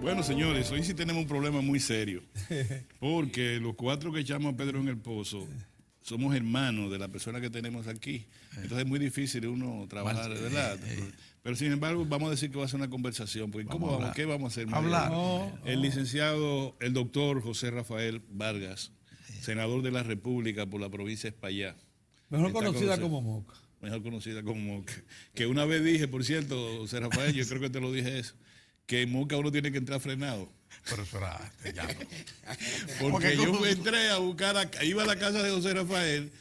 Bueno, señores, hoy sí tenemos un problema muy serio, porque los cuatro que echamos a Pedro en el pozo somos hermanos de la persona que tenemos aquí. Entonces es muy difícil uno trabajar, ¿verdad? Pero sin embargo, vamos a decir que va a ser una conversación, porque ¿qué vamos a hacer? Hablar. El licenciado, el doctor José Rafael Vargas, senador de la República por la provincia de Espaillá. Mejor conocida como Moca. Mejor conocida como Moca. Que una vez dije, por cierto, José Rafael, yo creo que te lo dije eso, que en Moca uno tiene que entrar frenado. Pero espérate, ya no. Porque yo entré a buscar, iba a la casa de José Rafael,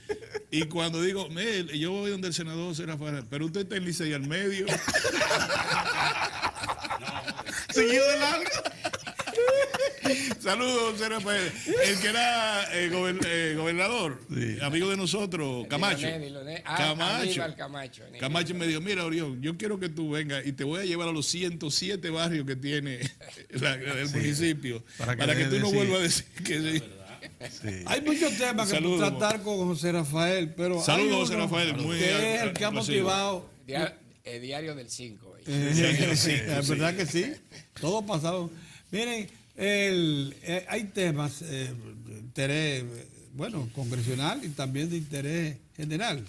y cuando digo, yo voy donde el senador José Rafael, pero usted está en Licey al medio. Seguido de largo. Saludos, José Rafael. El que era gobernador, sí, amigo de nosotros, Camacho. Camacho me dijo, mira, Orión, yo quiero que tú vengas y te voy a llevar a los 107 barrios que tiene el municipio, para que tú no vuelvas a decir que sí. Sí. Hay muchos temas que tratar con José Rafael, pero saludos, José Rafael, que es el que ha motivado. El diario del 5. Es verdad que sí, todo pasado. Miren, hay temas de interés, congresional y también de interés general.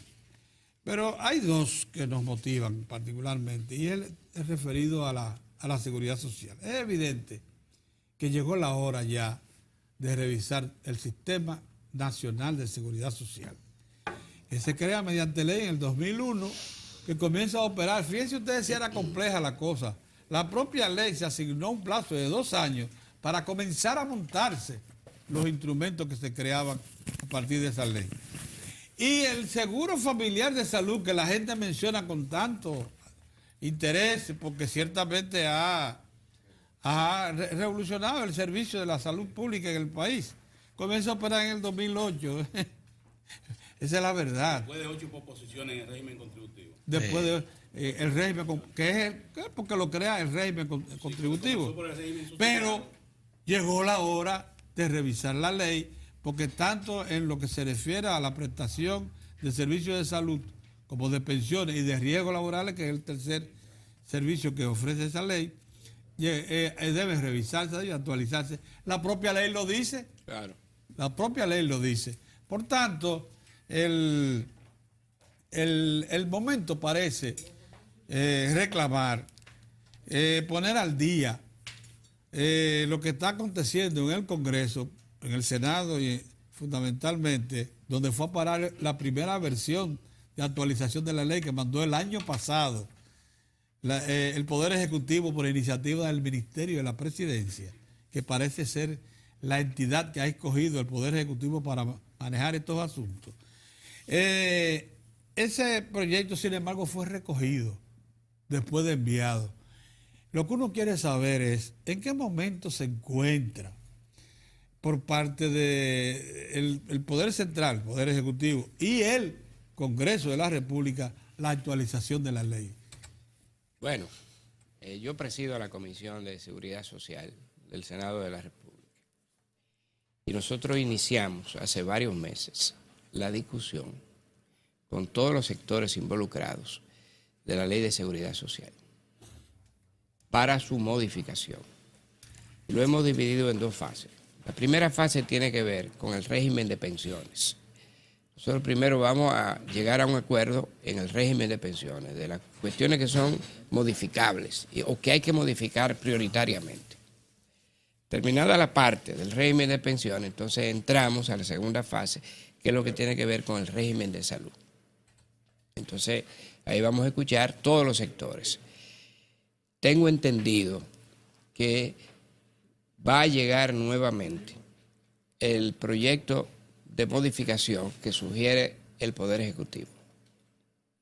Pero hay dos que nos motivan particularmente, y él es referido a la seguridad social. Es evidente que llegó la hora ya de revisar el Sistema Nacional de Seguridad Social, que se crea mediante ley en el 2001, que comienza a operar. Fíjense ustedes si era compleja la cosa. La propia ley se asignó un plazo de 2 años para comenzar a montarse los instrumentos que se creaban a partir de esa ley. Y el seguro familiar de salud, que la gente menciona con tanto interés, porque ciertamente ha revolucionado el servicio de la salud pública en el país, comienza a operar en el 2008. Esa es la verdad. Después de 8 proposiciones en el régimen contributivo. Después de el régimen, porque lo crea el régimen contributivo. Pero llegó la hora de revisar la ley, porque tanto en lo que se refiere a la prestación de servicios de salud como de pensiones y de riesgos laborales, que es el tercer servicio que ofrece esa ley, debe revisarse y actualizarse. La propia ley lo dice. Claro. La propia ley lo dice. Por tanto, el momento parece reclamar, poner al día lo que está aconteciendo en el Congreso, en el Senado y fundamentalmente donde fue a parar la primera versión de actualización de la ley que mandó el año pasado el Poder Ejecutivo por iniciativa del Ministerio de la Presidencia, que parece ser la entidad que ha escogido el Poder Ejecutivo para manejar estos asuntos. Ese proyecto, sin embargo, fue recogido después de enviado. Lo que uno quiere saber es en qué momento se encuentra por parte del Poder Central, Poder Ejecutivo y el Congreso de la República la actualización de la ley. Bueno, yo presido a la Comisión de Seguridad Social del Senado de la República. Y nosotros iniciamos hace varios meses la discusión con todos los sectores involucrados de la Ley de Seguridad Social para su modificación. Lo hemos dividido en 2 fases. La primera fase tiene que ver con el régimen de pensiones. Nosotros primero vamos a llegar a un acuerdo en el régimen de pensiones, de las cuestiones que son modificables o que hay que modificar prioritariamente. Terminada la parte del régimen de pensiones, entonces entramos a la segunda fase, que es lo que tiene que ver con el régimen de salud. Entonces, ahí vamos a escuchar todos los sectores. Tengo entendido que va a llegar nuevamente el proyecto de modificación que sugiere el Poder Ejecutivo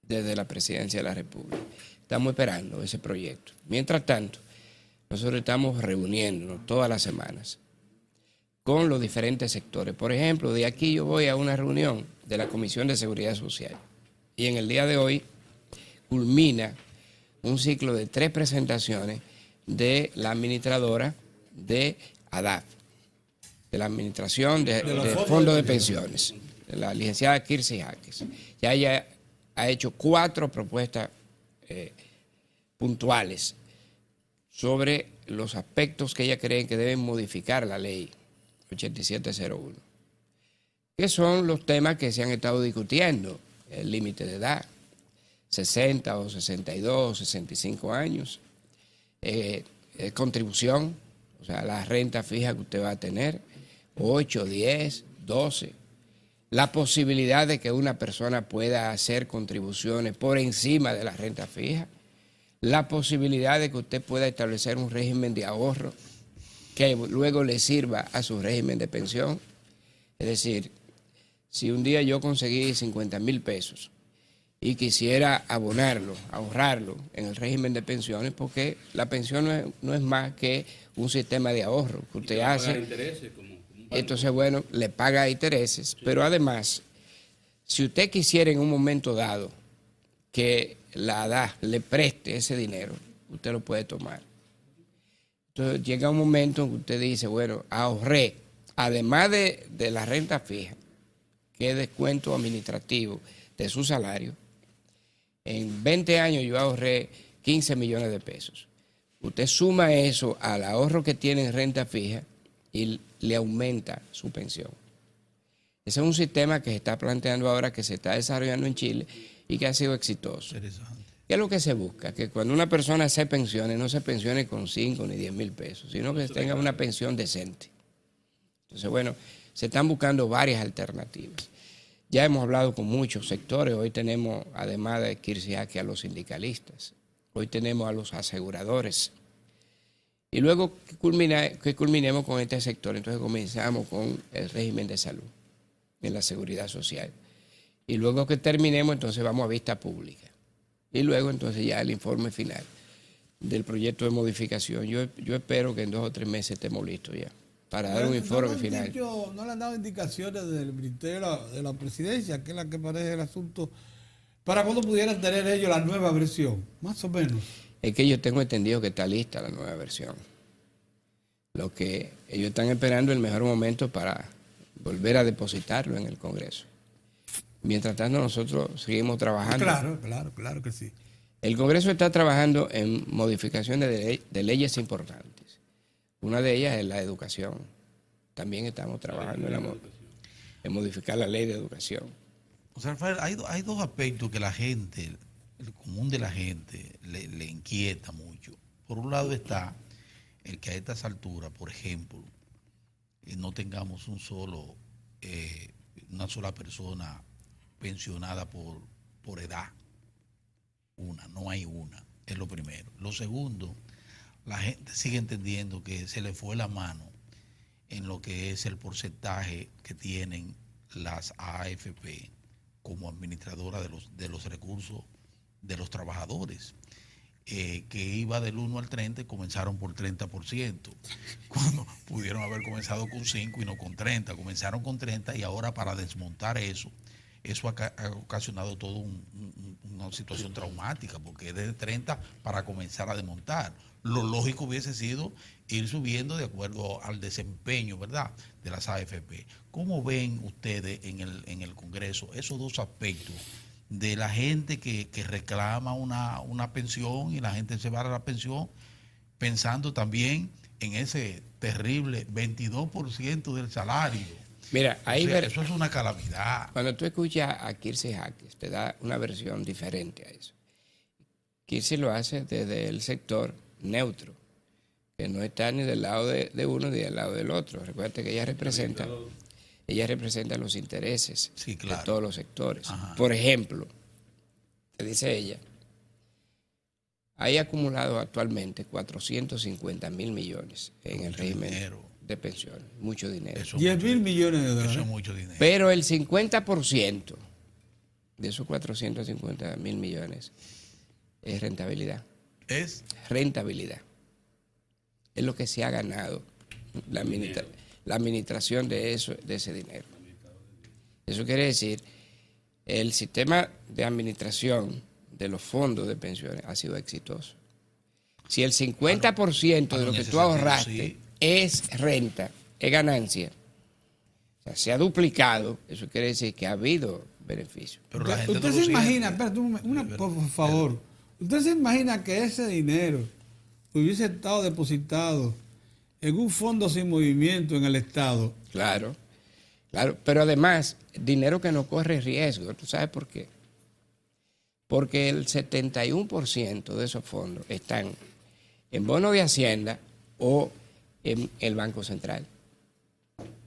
desde la Presidencia de la República. Estamos esperando ese proyecto. Mientras tanto, nosotros estamos reuniéndonos todas las semanas con los diferentes sectores. Por ejemplo, de aquí yo voy a una reunión de la Comisión de Seguridad Social y en el día de hoy culmina un ciclo de 3 presentaciones de la administradora de ADAP, de la Administración de Fondos de Pensiones, de la licenciada Kirsi Jaques. Ya ella ha hecho 4 propuestas puntuales sobre los aspectos que ella cree que deben modificar la ley 8701, que son los temas que se han estado discutiendo: el límite de edad, 60 o 62 o 65 años, contribución, o sea, la renta fija que usted va a tener, 8, 10, 12, la posibilidad de que una persona pueda hacer contribuciones por encima de la renta fija, la posibilidad de que usted pueda establecer un régimen de ahorro que luego le sirva a su régimen de pensión. Es decir, si un día yo conseguí 50,000 pesos y quisiera abonarlo, ahorrarlo en el régimen de pensiones, porque la pensión no es más que un sistema de ahorro que usted hace. Entonces, bueno, le paga intereses, pero además, si usted quisiera en un momento dado que la ADA le preste ese dinero, usted lo puede tomar. Entonces llega un momento en que usted dice, bueno, ahorré, además de la renta fija, que es descuento administrativo de su salario, en 20 años yo ahorré 15 millones de pesos. Usted suma eso al ahorro que tiene en renta fija y le aumenta su pensión. Ese es un sistema que se está planteando ahora, que se está desarrollando en Chile y que ha sido exitoso. ¿Qué es lo que se busca? Que cuando una persona se pensione, no se pensione con 5 ni 10 mil pesos, sino que tenga una pensión decente. Entonces, bueno, se están buscando varias alternativas. Ya hemos hablado con muchos sectores. Hoy tenemos, además de Kirsi Jaque, a los sindicalistas. Hoy tenemos a los aseguradores. Y luego que culminemos con este sector, entonces comenzamos con el régimen de salud en la seguridad social. Y luego que terminemos, entonces vamos a vista pública. Y luego entonces ya el informe final del proyecto de modificación. Yo espero que en 2 o 3 meses estemos listos ya para dar un informe final. No le han dado indicaciones del Ministerio de la Presidencia, que es la que parece el asunto, para cuando pudieran tener ellos la nueva versión, más o menos. Es que yo tengo entendido que está lista la nueva versión. Lo que ellos están esperando es el mejor momento para volver a depositarlo en el Congreso. Mientras tanto, nosotros seguimos trabajando. Claro que sí. El Congreso está trabajando en modificaciones de leyes importantes. Una de ellas es la educación. También estamos trabajando en modificar la ley de educación. O sea, Rafael, hay dos aspectos que la gente, el común de la gente, le inquieta mucho. Por un lado está el que a estas alturas, por ejemplo, no tengamos una sola persona pensionada por edad. No hay una, es lo primero. Lo segundo, la gente sigue entendiendo que se le fue la mano en lo que es el porcentaje que tienen las AFP como administradora de los recursos de los trabajadores, que iba del 1 al 30 y comenzaron por 30%, cuando pudieron haber comenzado con 5 y no con 30, comenzaron con 30 y ahora para desmontar eso ha ocasionado toda una situación traumática, porque es de 30 para comenzar a desmontar. Lo lógico hubiese sido ir subiendo de acuerdo al desempeño, ¿verdad?, de las AFP. ¿Cómo ven ustedes en el Congreso esos dos aspectos de la gente que reclama una pensión y la gente se va a la pensión pensando también en ese terrible 22% del salario? Mira, ahí eso es una calamidad. Cuando tú escuchas a Kirsi Jaque, te da una versión diferente a eso. Kirsi lo hace desde el sector neutro, que no está ni del lado de uno ni del lado del otro. Recuerda que ella representa los intereses de todos los sectores. Ajá. Por ejemplo, te dice ella, hay acumulado actualmente 450,000 millones en el régimen de pensiones. Mucho dinero. 10,000 millones de dólares. Eso es mucho dinero. Pero el 50% de esos 450,000 millones es rentabilidad. ¿Es? Rentabilidad. Es lo que se ha ganado la administración de ese dinero. Eso quiere decir, el sistema de administración de los fondos de pensiones ha sido exitoso. Si el 50% de lo que tú ahorraste es renta, es ganancia, o sea, se ha duplicado, eso quiere decir que ha habido beneficio. Pero la gente usted no se imagina, espérate, por favor, usted se imagina que ese dinero hubiese estado depositado en un fondo sin movimiento en el Estado. Claro, claro. Pero además, dinero que no corre riesgo. ¿Tú sabes por qué? Porque el 71% de esos fondos están en bono de Hacienda o en el Banco Central.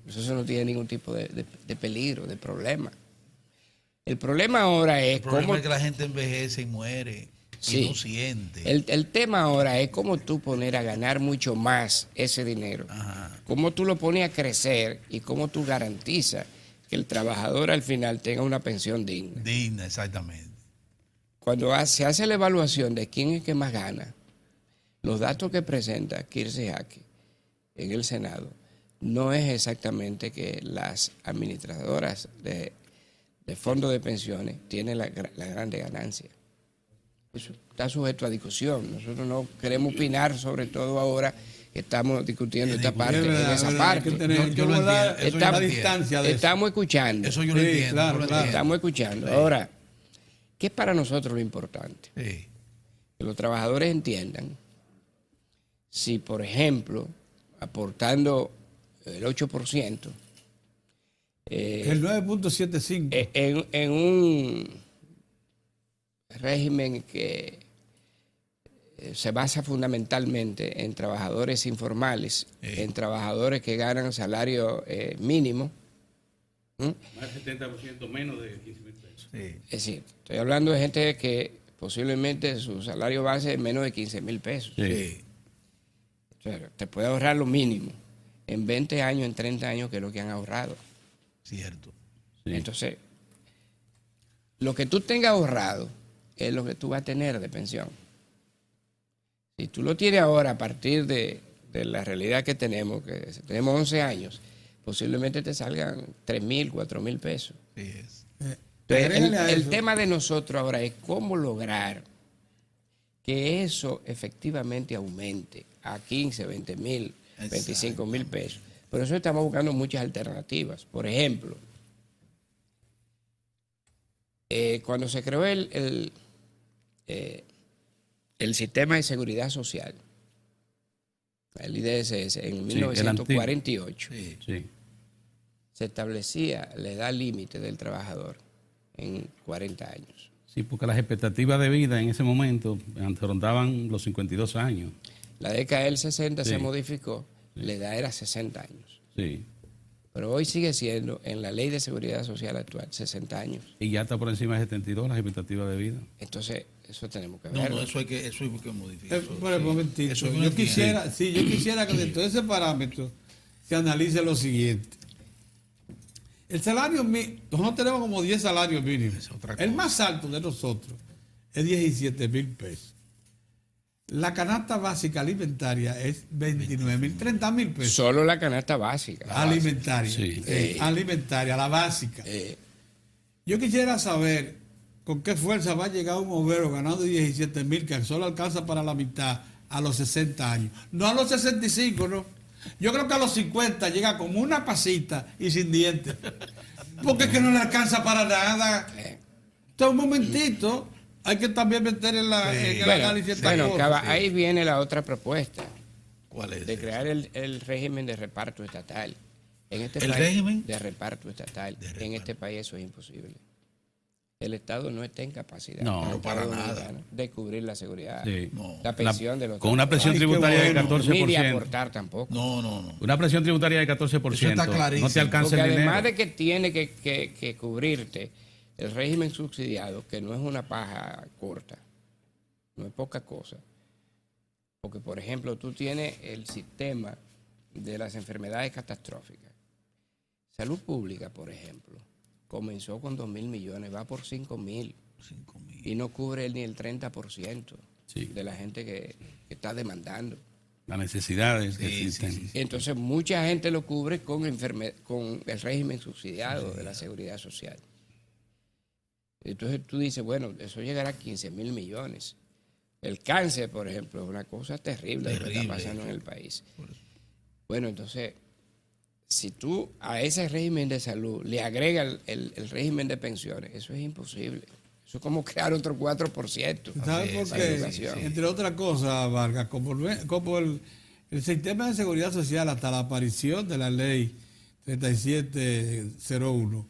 Eso no tiene ningún tipo de peligro, de problema. El problema ahora es El problema cómo... es que la gente envejece y muere Sí. y no siente. El tema ahora es cómo tú poner a ganar mucho más ese dinero. Ajá. Cómo tú lo pones a crecer y cómo tú garantizas que el trabajador al final tenga una pensión digna. Digna, exactamente. Cuando se hace la evaluación de quién es que más gana, los datos que presenta Kirsi Jaque en el Senado no es exactamente que las administradoras de fondos de pensiones tienen la grande ganancia. Eso está sujeto a discusión. Nosotros no queremos opinar, sobre todo ahora que estamos discutiendo esta parte, Es verdad, en esa es verdad, hay que parte. tener- Yo lo guardar entiendo, eso yo Estamos- lo la entiendo. distancia de eso. Estamos escuchando. Eso yo lo Sí, entiendo. claro, yo lo claro. entiendo. Estamos escuchando. Ahora, ¿qué es para nosotros lo importante? Sí. Que los trabajadores entiendan si, por ejemplo, aportando el 8%, El 9.75. en un régimen que se basa fundamentalmente en trabajadores informales, en trabajadores que ganan salario mínimo. Más del 70% menos de 15.000 pesos. Sí. Es decir, estoy hablando de gente que posiblemente su salario base es menos de 15.000 pesos. Sí. O sea, te puede ahorrar lo mínimo en 20 años, en 30 años, que es lo que han ahorrado. Cierto. Sí. Entonces, lo que tú tengas ahorrado es lo que tú vas a tener de pensión. Si tú lo tienes ahora a partir de la realidad que tenemos 11 años, posiblemente te salgan 3.000, 4.000 pesos. Sí es. Entonces, Agrégale a el eso. tema de nosotros ahora es cómo lograr que eso efectivamente aumente a 15, 20.000, 25.000 pesos. Por eso estamos buscando muchas alternativas. Por ejemplo, cuando se creó el sistema de seguridad social, el IDSS, en 1948, Sí. Sí. se establecía la edad límite del trabajador en 40 años. Sí, porque las expectativas de vida en ese momento rondaban los 52 años. La década del 60 se Sí. modificó, la edad era 60 años. Sí. Pero hoy sigue siendo, en la ley de seguridad social actual, 60 años. Y ya está por encima de 72 las expectativas de vida. Entonces, eso tenemos que No, verlo. no, eso hay que modificar. Pero un momentito. Eso yo Yo lo quisiera, sí, yo quisiera que dentro de ese parámetro se analice lo siguiente. El salario mínimo, nosotros tenemos como 10 salarios mínimos. Es otra El cosa. más alto de nosotros es 17.000 pesos. La canasta básica alimentaria es 29.000, 30.000 pesos. Solo la canasta básica. Alimentaria. Sí. Alimentaria, la básica. Yo quisiera saber con qué fuerza va a llegar un obrero ganando 17.000, que solo alcanza para la mitad, a los 60 años. No a los 65, no. Yo creo que a los 50 llega como una pasita y sin dientes. Porque es que no le alcanza para nada. Entonces, un momentito, hay que también meter en el análisis esta Bueno, cosa. Cava, ahí viene la otra propuesta, ¿Cuál es? de crear el régimen de reparto estatal. En este ¿El país, régimen? de reparto estatal. De En reparto. este país eso es imposible. El Estado no está en capacidad No, el no, para Estado nada. dominicano, de cubrir la seguridad, Sí. No. la pensión de los Con una presión Ay, qué tributaria bueno. de ni de 14%. aportar tampoco. No. Una presión tributaria de 14%. Eso está clarísimo. No te alcanza Porque el dinero. además de que tiene que cubrirte el régimen subsidiado, que no es una paja corta, no es poca cosa. Porque, por ejemplo, tú tienes el sistema de las enfermedades catastróficas. Salud pública, por ejemplo, comenzó con 2.000 millones, va por 5.000 5.000. y no cubre ni el 30% Sí. de la gente que está demandando. Las necesidades que Sí, existen. sí, sí. Entonces, mucha gente lo cubre con el régimen subsidiado de la seguridad social. Entonces, tú dices, bueno, eso llegará a 15.000 millones. El cáncer, por ejemplo, es una cosa terrible, lo que está Terrible. pasando en el país. Bueno, entonces, si tú a ese régimen de salud le agregas el régimen de pensiones, eso es imposible. Eso es como crear otro 4%. ¿Sabes por para qué? educación. Entre otras cosas, Vargas, como el sistema de seguridad social hasta la aparición de la ley 3701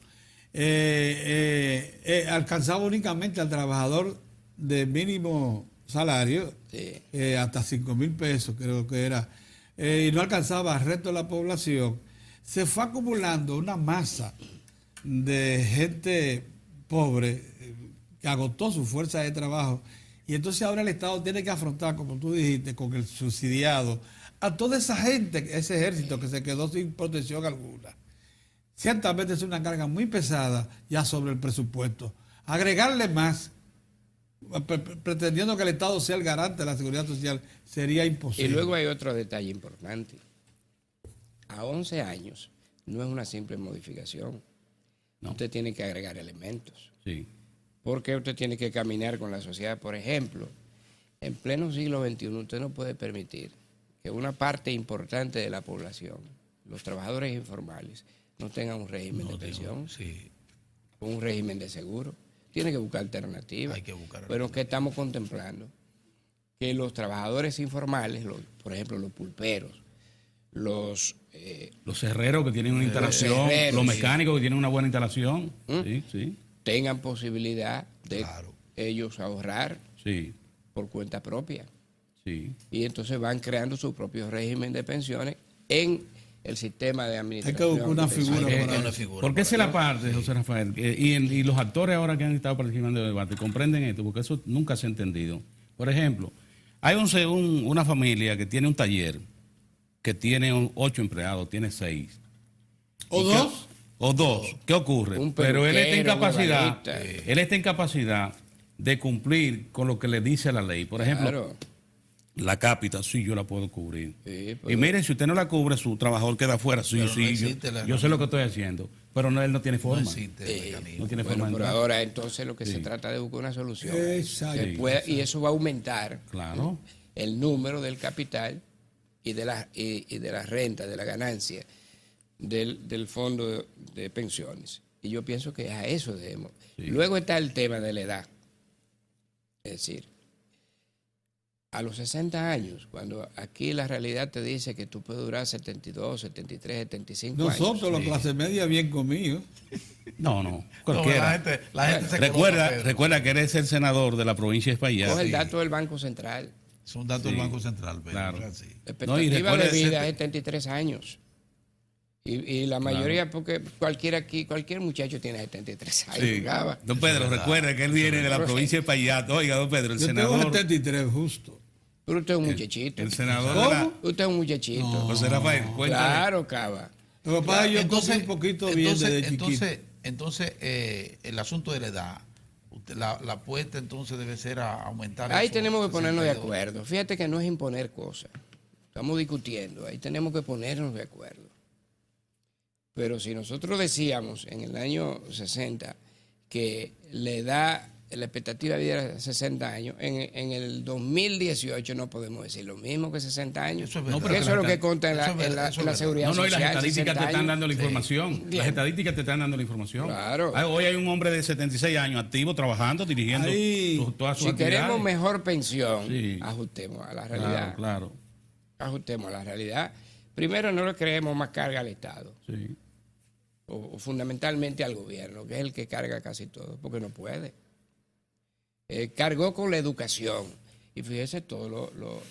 alcanzaba únicamente al trabajador de mínimo salario, Sí. hasta 5,000 pesos creo que era, y no alcanzaba al resto de la población. Se fue acumulando una masa de gente pobre que agotó su fuerza de trabajo, y entonces ahora el Estado tiene que afrontar, como tú dijiste, con el subsidiado a toda esa gente, ese ejército que se quedó sin protección alguna. Ciertamente es una carga muy pesada ya sobre el presupuesto. Agregarle más, pretendiendo que el Estado sea el garante de la seguridad social, sería Y imposible. luego hay otro detalle importante. A 11 años no es una simple modificación. No. Usted tiene que agregar elementos. Sí. Porque usted tiene que caminar con la sociedad. Por ejemplo, en pleno siglo XXI usted no puede permitir que una parte importante de la población, los trabajadores informales, no tengan un régimen de pensión, Sí, un régimen de seguro. Tiene que buscar alternativas. hay que buscar. Pero ¿qué estamos contemplando? Que los trabajadores informales, por ejemplo, los pulperos, los Herreros que tienen una instalación, herreros, los sí. mecánicos que tienen una buena instalación. Sí, sí, tengan posibilidad de Claro. ellos ahorrar sí, por cuenta propia. sí. Y entonces van creando su propio régimen de pensiones en el sistema de Hay administración. que buscar una de pensiones. figura Hay para una eso. figura Porque esa es para la parte, José Rafael, y los actores ahora que han estado participando del debate comprenden esto, porque eso nunca se ha entendido. Por ejemplo, hay una familia que tiene un taller, que tiene 8 empleados, tiene 6. ¿O dos? O 2. ¿Qué ocurre? Un Pero él está en peluquero, un capacidad, ebanista. él está en capacidad de cumplir con lo que le dice la ley. Por ejemplo, Claro. la cápita, sí, yo la puedo cubrir. Sí, Y miren, si usted no la cubre, su trabajador queda afuera. Sí, Pero no sí, existe yo, la yo sé lo que estoy haciendo. Pero no, él no tiene no forma. existe el mecanismo. No tiene Bueno, forma de pero entrar. ahora entonces lo que se trata de buscar una solución. Exacto. Y eso va a aumentar Claro. el número del capital y de la renta, de la ganancia del fondo de pensiones. Y yo pienso que a eso debemos. Sí. Luego está el tema de la edad. Es decir, a los 60 años, cuando aquí la realidad te dice que tú puedes durar 72, 73, 75 años. Nosotros, la clase media, bien comidos. No, No, cualquiera. la gente se conoce, pero Recuerda que eres el senador de la provincia de Espaillat. Coge el dato del Banco Central. es un dato del Banco Central, pero Claro. es así. La No, y expectativa de recuerde- vida es 73 años. Y la mayoría, porque cualquier muchacho tiene 73 años. Sí. Gaba. Don Pedro, recuerda que él viene de la provincia de Espaillat. Oiga, don Pedro, el Yo tengo senador. 73 justo. Pero usted es un muchachito. El senador de la. ¿Cómo? Usted es un muchachito. José Rafael, cuéntale. Claro, Cava. Lo que pasa es que yo comí un poquito bien desde chiquito. Entonces, el asunto de la edad, la apuesta entonces debe ser a aumentar. Ahí eso, tenemos que ponernos de 62. acuerdo. Fíjate que no es imponer cosas. Estamos discutiendo. Ahí tenemos que ponernos de acuerdo. Pero si nosotros decíamos en el año 60 que la expectativa de vida era 60 años, en el 2018 no podemos decir lo mismo que 60 años. Eso es Porque verdad. eso es lo que consta en Eso es verdad, la eso es verdad. seguridad No, y las social. estadísticas 60 te están años. dando la información. Bien. Las estadísticas te están dando la información. Claro. Hoy hay un hombre de 76 años activo, trabajando, dirigiendo Ahí. todas sus Si actividades. queremos mejor pensión, Sí. ajustemos a la realidad. Claro, Ajustemos a la realidad. Primero, no le creemos más carga al Estado, sí. o fundamentalmente al gobierno, que es el que carga casi todo, porque no puede. Cargó con la educación. Y fíjese todos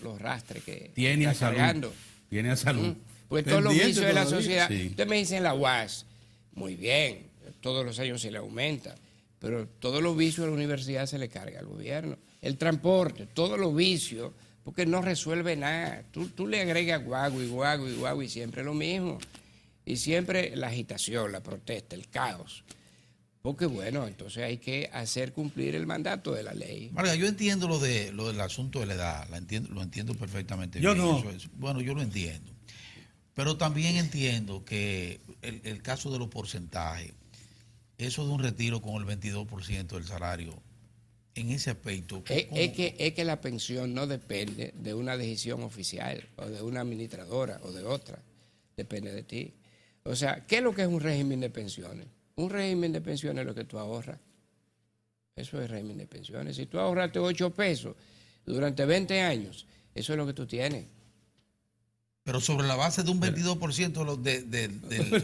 los rastres que Tiene a está salud. cargando. Tiene a salud. Pues todos los Pendiente vicios de la todavía. sociedad. Sí. Usted me dice en la UAS, muy bien, todos los años se le aumenta, pero todos los vicios de la universidad se le carga al gobierno. El transporte, todos los vicios, porque no resuelve nada. Tú le agregas guagua y siempre lo mismo. Y siempre la agitación, la protesta, el caos. Porque bueno, entonces hay que hacer cumplir el mandato de la ley. Marga, yo entiendo lo del asunto de la edad, lo entiendo perfectamente Yo bien. no. Eso es- bueno, yo lo entiendo. Pero también entiendo que el caso de los porcentajes, eso de un retiro con el 22% del salario, en ese aspecto. Es que la pensión no depende de una decisión oficial o de una administradora o de otra. Depende de ti. O sea, ¿qué es lo que es un régimen de pensiones? Un régimen de pensiones es lo que tú ahorras. Eso es régimen de pensiones. Si tú ahorraste 8 pesos durante 20 años, eso es lo que tú tienes. Pero sobre la base de un 22%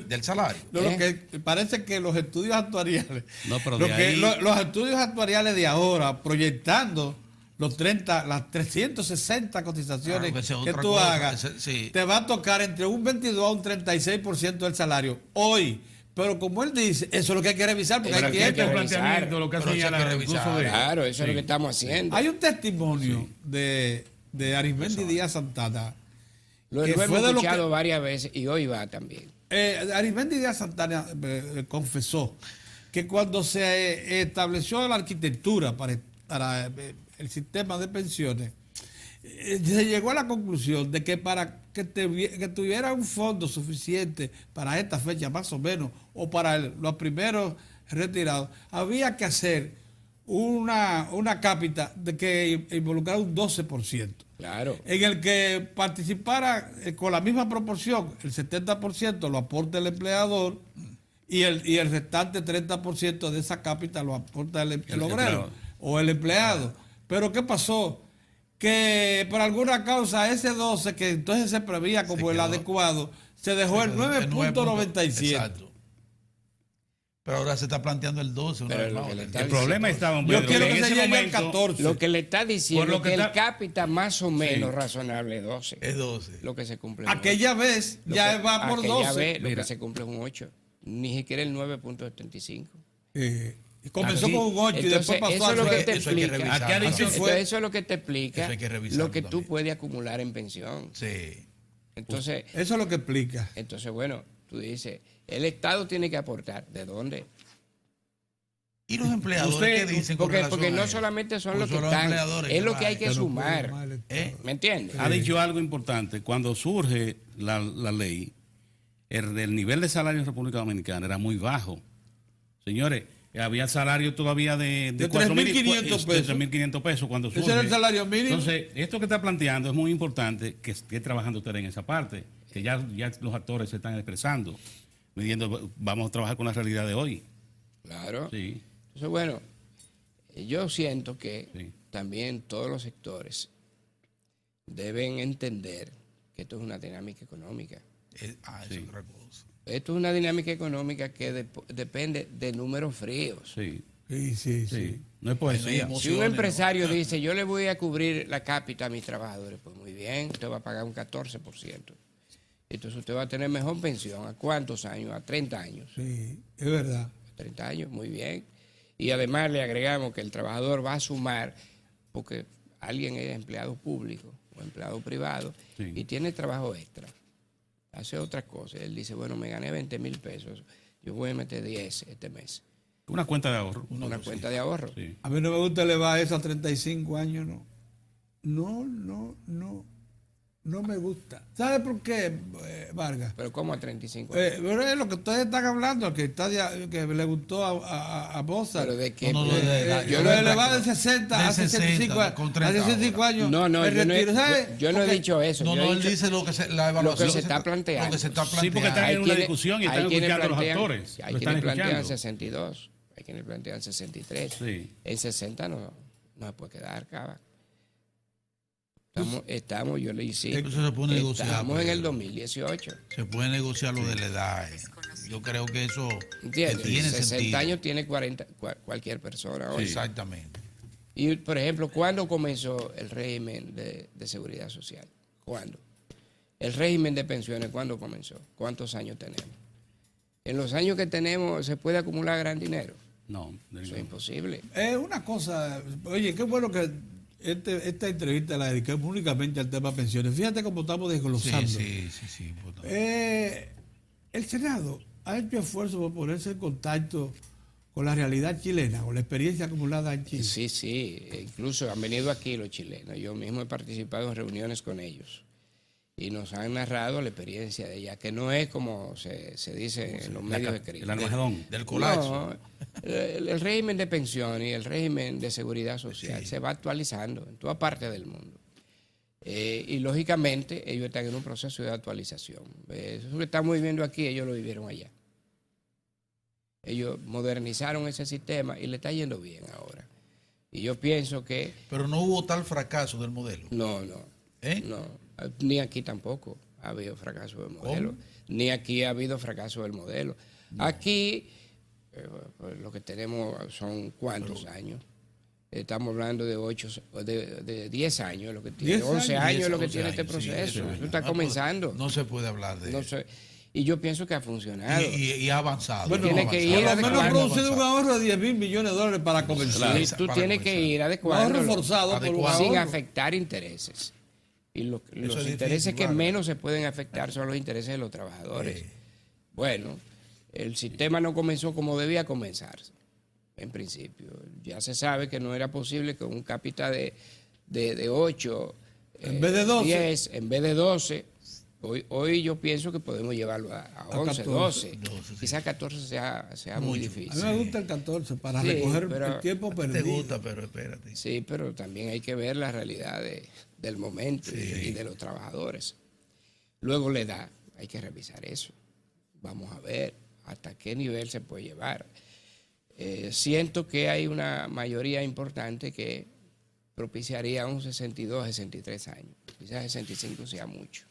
del salario. No, lo que parece que los estudios actuariales, No, pero lo de que- ahí- los estudios actuariales de ahora, proyectando las 360 cotizaciones Claro, que esa es que otra tú cosa, hagas, sí. te va a tocar entre un 22 a un 36% del salario hoy. Pero como él dice, eso es lo que hay que revisar, porque Pero hay aquí hay tiempo. que Este planteamiento, lo que Pero eso hay señala que incluso revisar. de- Claro, eso es lo Sí. que estamos haciendo. Hay un testimonio de Arismendi Díaz Santana. Lo que hemos fue de lo escuchado que- varias veces y hoy va también. Arismendi Díaz Santana confesó que cuando se estableció la arquitectura para el sistema de pensiones, se llegó a la conclusión de que para que tuviera un fondo suficiente para esta fecha más o menos, o para los primeros retirados, había que hacer una cápita de que involucrara un 12%. Claro. En el que participara con la misma proporción, el 70% lo aporta el empleador y el restante 30% de esa cápita lo aporta el obrero empleado. o el empleado. Pero ¿qué pasó? Que por alguna causa ese 12, que entonces se prevía como el quedó- adecuado, se dejó el 9.97. Exacto. Pero ahora se está planteando el 12. una Pero vez lo más. que le está El problema estaba, Yo Pedro, quiero en que se ese llegue al momento, 14. Lo que le está diciendo Por lo que que el está- cápita más o menos razonable es 12. Es 12. Lo que se cumple es un Aquella vez Lo ya que- va por aquella 12. vez lo Mira. que se cumple es un 8. Ni siquiera el 9.75. Comenzó Aquí- con un 8 y Entonces, después pasó eso a es lo que nueve. te Eso hay que explica. revisarlo. Aquí ha dicho- Así Entonces, fue. eso es lo que te explica Eso hay que revisarlo lo que tú también. puedes acumular en pensión. Sí. Entonces, Eso es lo que explica. bueno, tú dices, el Estado tiene que aportar. ¿De dónde? ¿Y los empleadores Usted- qué dicen con Porque relación no a eso? solamente son Pues los que los están, empleadores es lo que hay van. que Que no sumar. puede mal. ¿Me entiendes? ha dicho algo importante. Cuando surge la ley, el nivel de salario en República Dominicana era muy bajo. Señores, había salario todavía de De 4.500 3.500 pesos. 3.500 pesos cuando surge. Ese era el salario mínimo. Entonces, esto que está planteando es muy importante que esté trabajando usted en esa parte, que ya los actores se están expresando, midiendo, vamos a trabajar con la realidad de hoy. Claro. Sí, Entonces, bueno, yo siento que Sí. también todos los sectores deben entender que esto es una dinámica económica. Eso Sí. es otra cosa. Esto es una dinámica económica que depende de números fríos. sí, Sí, sí, sí. sí. No es poesía. Hay Si un emociones, empresario dice, yo le voy a cubrir la cápita a mis trabajadores, pues muy bien, usted va a pagar un 14%. Entonces usted va a tener mejor pensión. ¿A cuántos años? A 30 años. Sí, es verdad. 30 años, muy bien. Y además le agregamos que el trabajador va a sumar, porque alguien es empleado público o empleado privado Sí. y tiene trabajo extra, hace otras cosas. Él dice, bueno, me gané 20,000 pesos, yo voy a meter 10 este mes. Una cuenta de ahorro. Una cuenta de ahorro. Sí. A mí no me gusta elevar eso a 35 años, no. No me gusta. ¿Sabe por qué, Vargas? Pero ¿cómo a 35 años? Pero es lo que ustedes están hablando, que le gustó a Mozart. Pero de qué. No, no, de- Yo lo he elevado de 60 a 65 años. con A 30 65 años. No, no, me yo no he, retiro, ¿sabe? yo no he Porque- dicho eso. No, yo he no, él dicho- dice la evaluación. Lo que se está planteando. Lo que se está Sí, porque planteando. están en una quienes- discusión y hay están quienes escuchando a los plantean- actores. Hay Lo están quienes plantean escuchando. 62, hay quienes plantean 63. Sí. En 60 no se puede quedar, cava. Estamos, yo le hice. Eso se puede negociar, Estamos en el Pedro. 2018. Se puede negociar lo de la edad. Yo creo que eso ¿Entiendes? tiene 60 sentido. años tiene 40, cualquier persona hoy. Exactamente. Y, por ejemplo, ¿cuándo comenzó el régimen de seguridad social? ¿Cuándo? El régimen de pensiones, ¿cuándo comenzó? ¿Cuántos años tenemos? En los años que tenemos, ¿se puede acumular gran dinero? No, de Eso es ningún- imposible. Una cosa, oye, qué bueno que esta entrevista la dediquemos únicamente al tema pensiones. Fíjate cómo estamos desglosando. Sí. importante. El Senado ha hecho esfuerzo por ponerse en contacto con la realidad chilena, con la experiencia acumulada en Chile. Sí, incluso han venido aquí los chilenos. Yo mismo he participado en reuniones con ellos y nos han narrado la experiencia de ella, que no es como se dice en los medios escritos. El Armagedón. Del colapso. No, el régimen de pensión y el régimen de seguridad social se va actualizando en toda parte del mundo. Y lógicamente ellos están en un proceso de actualización. Eso que estamos viviendo aquí, ellos lo vivieron allá. Ellos modernizaron ese sistema y le está yendo bien ahora. Y yo pienso que... Pero no hubo tal fracaso del modelo. No, ¿Eh? no. Ni aquí tampoco ha habido fracaso del modelo. ¿Cómo? Ni aquí ha habido fracaso del modelo. No. Aquí pues, lo que tenemos son ¿cuántos años? Estamos hablando de 10 años, lo que tiene, 11 años lo que tiene este proceso. Eso está comenzando. No se puede hablar de eso. Y yo pienso que ha funcionado. Y ha avanzado. Bueno, tiene que ir por lo menos ha adecuando. producido un ahorro de 10 mil millones de dólares para comenzar. Sí, tú tienes que ir Un ahorro adecuando forzado por un sin ahorro. afectar intereses. Y los difícil, intereses que ¿vale? menos se pueden afectar son los intereses de los trabajadores. Bueno, el sistema no comenzó como debía comenzarse, en principio. Ya se sabe que no era posible que un capital de 8, en vez de 12, 10, en vez de 12, hoy yo pienso que podemos llevarlo a 11, 12. Quizás 14 sea muy difícil. a mí me gusta el 14 para Sí, recoger pero- el tiempo Te perdido. gusta, pero espérate. Sí, pero también hay que ver la realidad del momento y de los trabajadores. Luego la edad, hay que revisar eso. Vamos a ver hasta qué nivel se puede llevar. Siento que hay una mayoría importante que propiciaría un 62, 63 años. Quizás 65 sea mucho.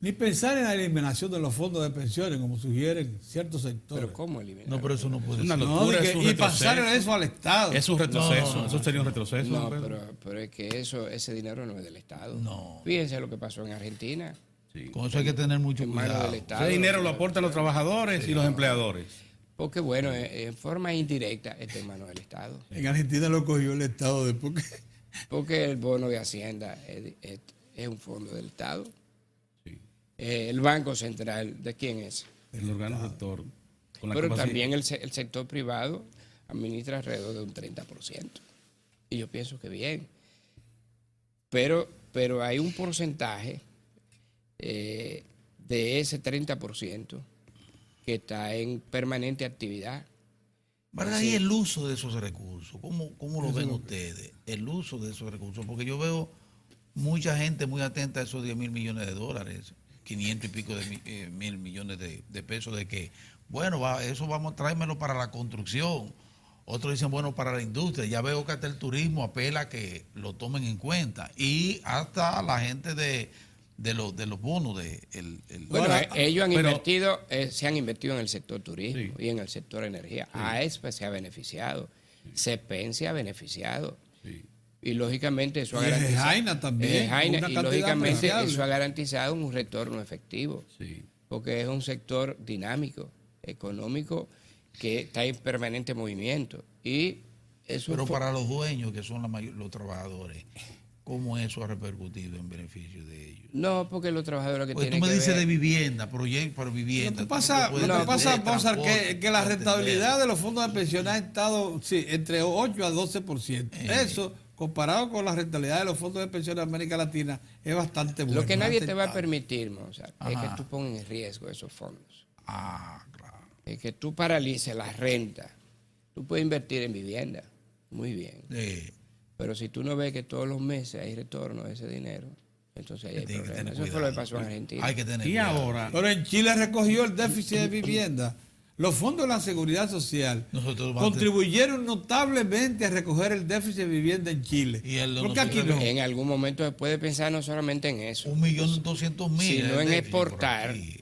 Ni pensar en la eliminación de los fondos de pensiones, como sugieren ciertos sectores. Pero ¿cómo eliminar? No, pero eso no puede Es una ser. No, locura, de es un y pasar retroceso. eso al Estado. Es un retroceso, eso sería un retroceso. No, Pedro. pero es que ese dinero no es del Estado. No. Fíjense lo que pasó en Argentina, Sí. Con eso hay que tener mucho en manos cuidado. del Estado. Ese dinero lo aportan los trabajadores y los empleadores. Porque bueno, en forma indirecta está en manos del Estado. En Argentina lo cogió el Estado después que... Porque el bono de Hacienda es un fondo del Estado. Sí. El Banco Central, ¿de quién es? El órgano rector. Con la Pero capacidad- también el sector privado administra alrededor de un 30%. Y yo pienso que bien. Pero hay un porcentaje de ese 30% que está en permanente actividad. ¿Verdad? Y el uso de esos recursos, ¿cómo lo ven ustedes? El uso de esos recursos, porque yo veo mucha gente muy atenta a esos 10 mil millones de dólares, 500 y pico de mil millones de pesos, de que, bueno, eso vamos a traérmelo para la construcción. Otros dicen, bueno, para la industria. Ya veo que hasta el turismo apela a que lo tomen en cuenta. Y hasta la gente de los bonos. Bueno, Ahora, ellos han pero- invertido, se han invertido en el sector turismo Sí. y en el sector energía. AESPE se ha beneficiado, CEPEN se ha beneficiado. Sí. Y lógicamente eso ha Y garantizado. Jaina también, Jaina, una y cantidad lógicamente apreciable. eso ha garantizado un retorno efectivo. Sí. Porque es un sector dinámico, económico, que está en permanente movimiento. Y eso Pero fue- para los dueños, que son los trabajadores, ¿cómo eso ha repercutido en beneficio de ellos? No, porque los trabajadores que Pues tú tienen me que dices ver- de vivienda, proyecto por vivienda. Lo que pasa, tú no puedes Mozart, transporte, que la para rentabilidad atender. de los fondos de pensión ha estado entre 8 a 12%. Eso, comparado con la rentabilidad de los fondos de pensión de América Latina, es bastante bueno. Lo que nadie te va a aceptable. permitir, Mozart, es Ajá. que tú pongas en riesgo esos fondos. Ah, claro. Es que tú paralices la renta. Tú puedes invertir en vivienda, muy bien. Pero si tú no ves que todos los meses hay retorno de ese dinero, entonces ahí hay Tiene que problema. tener Eso fue lo que cuidado. pasó en Argentina. Hay que tener Y cuidado. ahora, Pero en Chile recogió el déficit de vivienda. Los fondos de la seguridad social Nosotros vamos a- contribuyeron notablemente a recoger el déficit de vivienda en Chile. Y el de Porque aquí nosotros no. En algún momento se puede pensar no solamente en eso, 1.200.000. Si no el en déficit por exportar. aquí.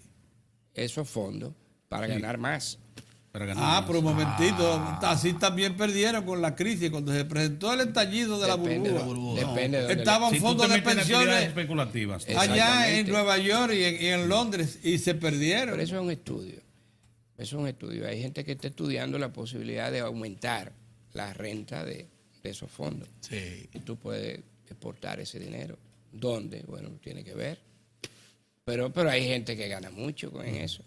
esos fondos para ganar más. para ganar Ah, más. pero un momentito, así también perdieron con la crisis, cuando se presentó el estallido de la Depende, burbuja. depende de dónde Estaban Si tú fondos te de metes en actividades pensiones especulativas. Eh, allá en Exactamente. Nueva York y en Londres y se perdieron. Pero eso es un estudio. Eso es un estudio. Hay gente que está estudiando la posibilidad de aumentar la renta de esos fondos. Sí. Y tú puedes exportar ese dinero. ¿Dónde? Bueno, tiene que ver. Pero hay gente que gana mucho con eso.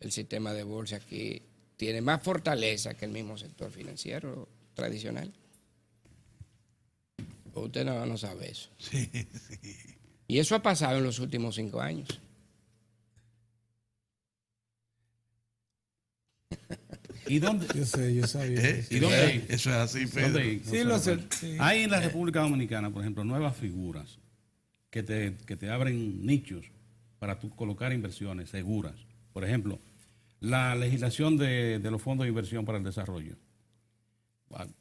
El sistema de bolsa aquí tiene más fortaleza que el mismo sector financiero tradicional. ¿O usted no sabe eso? Sí, sí. Y eso ha pasado en los últimos 5 años. ¿Y dónde? Yo sabía. ¿Y dónde? Eso es así, Pedro. ¿Dónde? Sí, lo sé. Sí. Hay en la República Dominicana, por ejemplo, nuevas figuras que te abren nichos para tú colocar inversiones seguras. Por ejemplo, la legislación de los fondos de inversión para el desarrollo.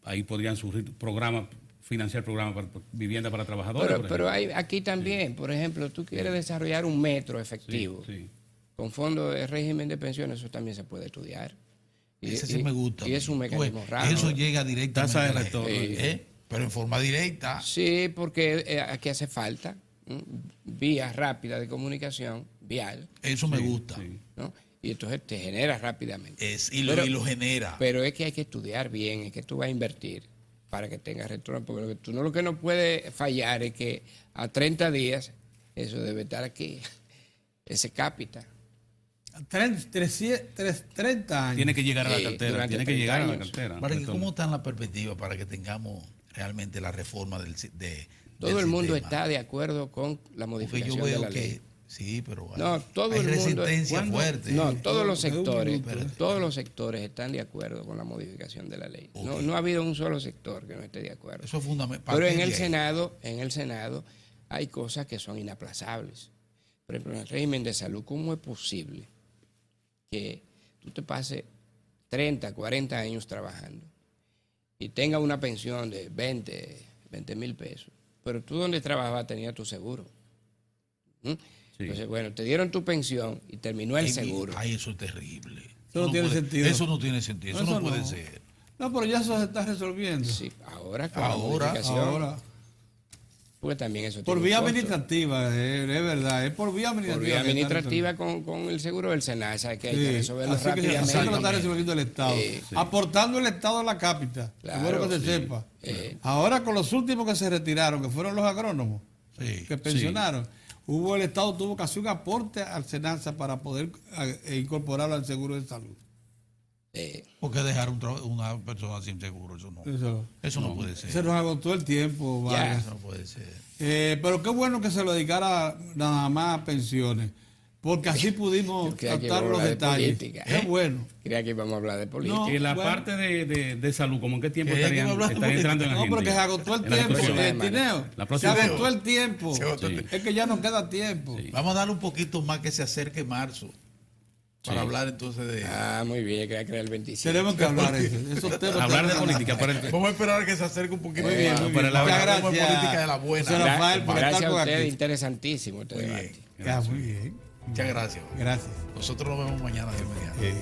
Ahí podrían surgir programas, financiar programas para vivienda para trabajadores. Pero hay aquí también, por ejemplo, tú quieres desarrollar un metro efectivo Sí. con fondos de régimen de pensiones, eso también se puede estudiar. Ese sí me gusta. Y es un mecanismo Pues, rápido. eso llega directamente Tasa de a la retorno. gente, pero en forma directa. Sí, porque aquí hace falta vía rápida de comunicación, vial, Eso me gusta. Sí. ¿no? Y entonces te genera rápidamente. Y lo genera. Pero es que hay que estudiar bien, es que tú vas a invertir para que tengas retorno, porque lo que no puede fallar es que a 30 días eso debe estar aquí, ese cápita. 30 años. Tiene que llegar a la Sí, cartera. durante Tiene que 30 llegar a la años. cartera. Para que, Retorno. ¿cómo está en la perspectiva para que tengamos realmente la reforma del Todo el mundo sistema? está de acuerdo con la Porque modificación yo de veo la ley. sí, pero No, todo hay el mundo. resistencia fuerte. No, todos los Un sectores, minuto. todos los sectores están de acuerdo con la modificación de la ley. Ok. No ha habido un solo sector que no esté de acuerdo. Eso es fundamental. Pero en el Senado hay cosas que son inaplazables. Por ejemplo, en el régimen de salud, ¿cómo es posible que tú te pases 30, 40 años trabajando y tengas una pensión de 20 mil pesos, pero tú donde trabajabas tenías tu seguro? Entonces, bueno, te dieron tu pensión y terminó el seguro. Ay, eso es terrible. Eso no tiene sentido. Eso no tiene sentido. Eso no puede no. ser. No, pero ya eso se está resolviendo. Sí, ahora con la Ahora, modificación, Ahora. porque también eso Por tiene vía un costo. administrativa, es verdad. Es por vía administrativa. Por vía que está administrativa con el seguro del SENASA, que hay que Sí, resolverlo así que rápidamente. así que lo está resolviendo el Estado. Sí. Aportando el Estado a la cápita. Claro, es bueno que se sí. sepa. Ahora con los últimos que se retiraron, que fueron los agrónomos, Sí. que pensionaron, el Estado tuvo que hacer un aporte al SENASA para poder incorporarlo al seguro de salud. Porque dejar una persona sin seguro, eso no puede ser. Se nos agotó el tiempo, Ya. Vargas. Eso no puede ser. Pero qué bueno que se lo dedicara nada más a pensiones, porque así pudimos Yo creía que captar íbamos a los hablar de detalles. política. Qué bueno. Creía que íbamos a hablar de política. No, Y la bueno. parte de salud, ¿cómo en qué tiempo Creía que estarían, iba a hablar de estarían entrando en la No, agenda? porque se agotó el En la tiempo, discusión. Tineo. La Se próxima- agotó el tiempo. Se agotó el Sí. Es que ya no queda tiempo. Vamos a darle un poquito más que se acerque marzo. Para hablar entonces de. Muy bien, que va a crear el 27. Tenemos que hablar eso. Esos temas Hablar de tenemos que política. Pero Vamos a esperar a que se acerque un poquito Muy bien, más. muy Para bien. la- Muchas Hablamos de gracias. política de la buena. José Rafael, por Gracias estar a por ustedes, aquí. interesantísimo este Muy debate. bien. Ya, muy bien. Muchas gracias. Gracias. Nosotros nos vemos mañana, Dios mediante.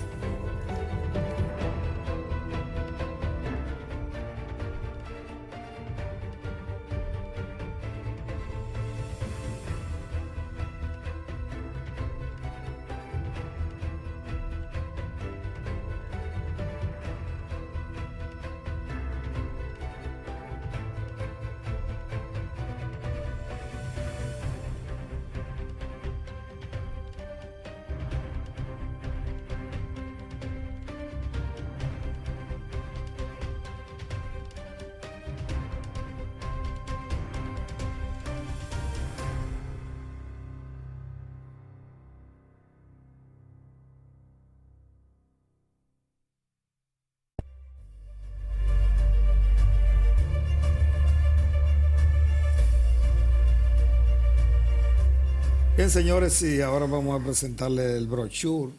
Bien, señores, y ahora vamos a presentarle el brochure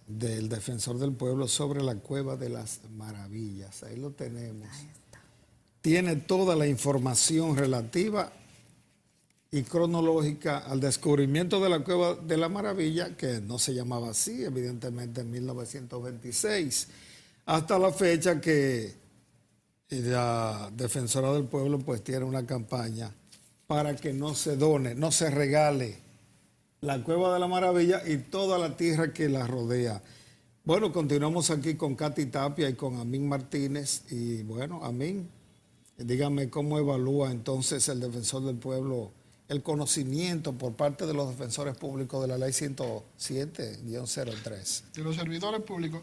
del Defensor del Pueblo sobre la Cueva de las Maravillas. Ahí lo tenemos. Tiene toda la información relativa y cronológica al descubrimiento de la Cueva de la Maravilla, que no se llamaba así, evidentemente en 1926, hasta la fecha que la Defensora del Pueblo pues tiene una campaña para que no se done, no se regale la Cueva de la Maravilla y toda la tierra que la rodea. Bueno, continuamos aquí con Katy Tapia y con Amín Martínez. Y bueno, Amín, dígame cómo evalúa entonces el Defensor del Pueblo el conocimiento por parte de los defensores públicos de la Ley 107-03. De los servidores públicos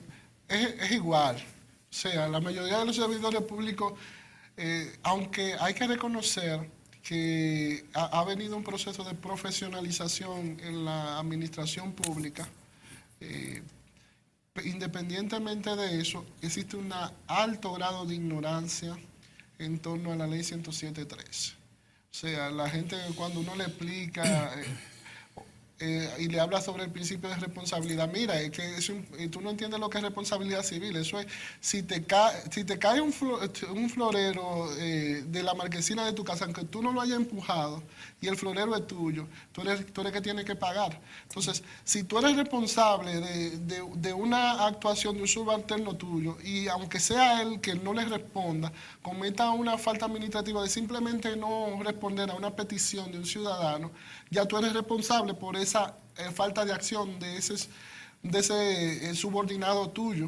es igual. O sea, la mayoría de los servidores públicos, aunque hay que reconocer que ha venido un proceso de profesionalización en la administración pública, independientemente de eso, existe un alto grado de ignorancia en torno a la Ley 107.3. O sea, la gente cuando uno le explica y le habla sobre el principio de responsabilidad. Mira, es que tú no entiendes lo que es responsabilidad civil. Eso es, si te cae un florero de la marquesina de tu casa, aunque tú no lo hayas empujado y el florero es tuyo, tú eres que tienes que pagar. Entonces, si tú eres responsable de una actuación de un subalterno tuyo y aunque sea él que no le responda, cometa una falta administrativa de simplemente no responder a una petición de un ciudadano, ya tú eres responsable por esa falta de acción de ese subordinado tuyo,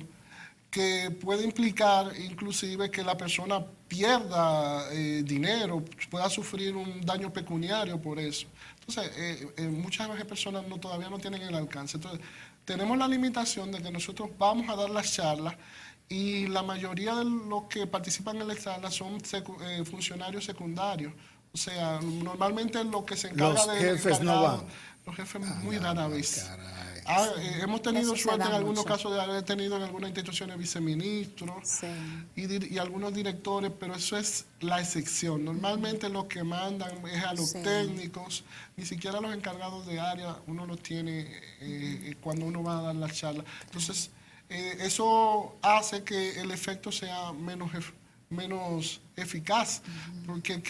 que puede implicar inclusive que la persona pierda dinero, pueda sufrir un daño pecuniario por eso. Entonces, muchas veces personas todavía no tienen el alcance. Entonces, tenemos la limitación de que nosotros vamos a dar las charlas y la mayoría de los que participan en las charlas son funcionarios secundarios. O sea, normalmente lo que se encarga Los jefes no van. Los jefes muy rara vez. Caray. Hemos tenido Eso se suerte da en algunos mucho. casos de haber tenido en algunas instituciones viceministros Sí. y algunos directores, pero eso es la excepción. Normalmente los que mandan es a los Sí. técnicos, ni siquiera los encargados de área uno los tiene cuando uno va a dar la charla. Entonces, eso hace que el efecto sea menos eficaz, porque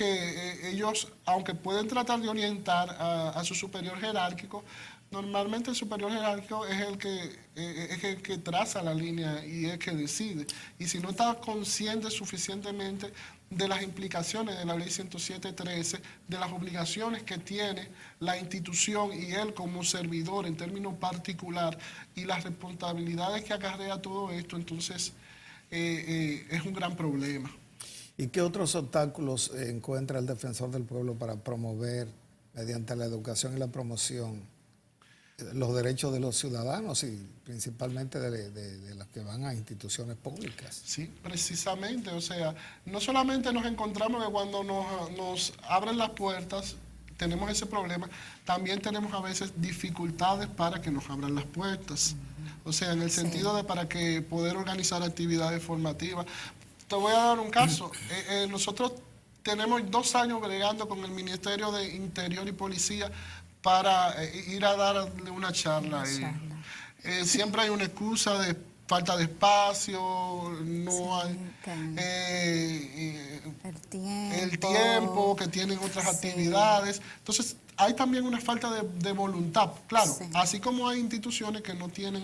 ellos, aunque pueden tratar de orientar a su superior jerárquico, normalmente el superior jerárquico es el que traza la línea y es el que decide. Y si no está consciente suficientemente de las implicaciones de la ley 107.13, de las obligaciones que tiene la institución y él como servidor en términos particular y las responsabilidades que acarrea todo esto, entonces es un gran problema. ¿Y qué otros obstáculos encuentra el defensor del pueblo para promover, mediante la educación y la promoción, los derechos de los ciudadanos y principalmente de los que van a instituciones públicas? Sí, precisamente, o sea, no solamente nos encontramos que cuando nos abren las puertas tenemos ese problema, también tenemos a veces dificultades para que nos abran las puertas. O sea, en el sentido de para que poder organizar actividades formativas. Te voy a dar un caso. Nosotros tenemos 2 años bregando con el Ministerio de Interior y Policía para ir a darle una charla. Siempre hay una excusa de falta de espacio, no hay el tiempo, que tienen otras actividades. Entonces, hay también una falta de voluntad. Claro, así como hay instituciones que no tienen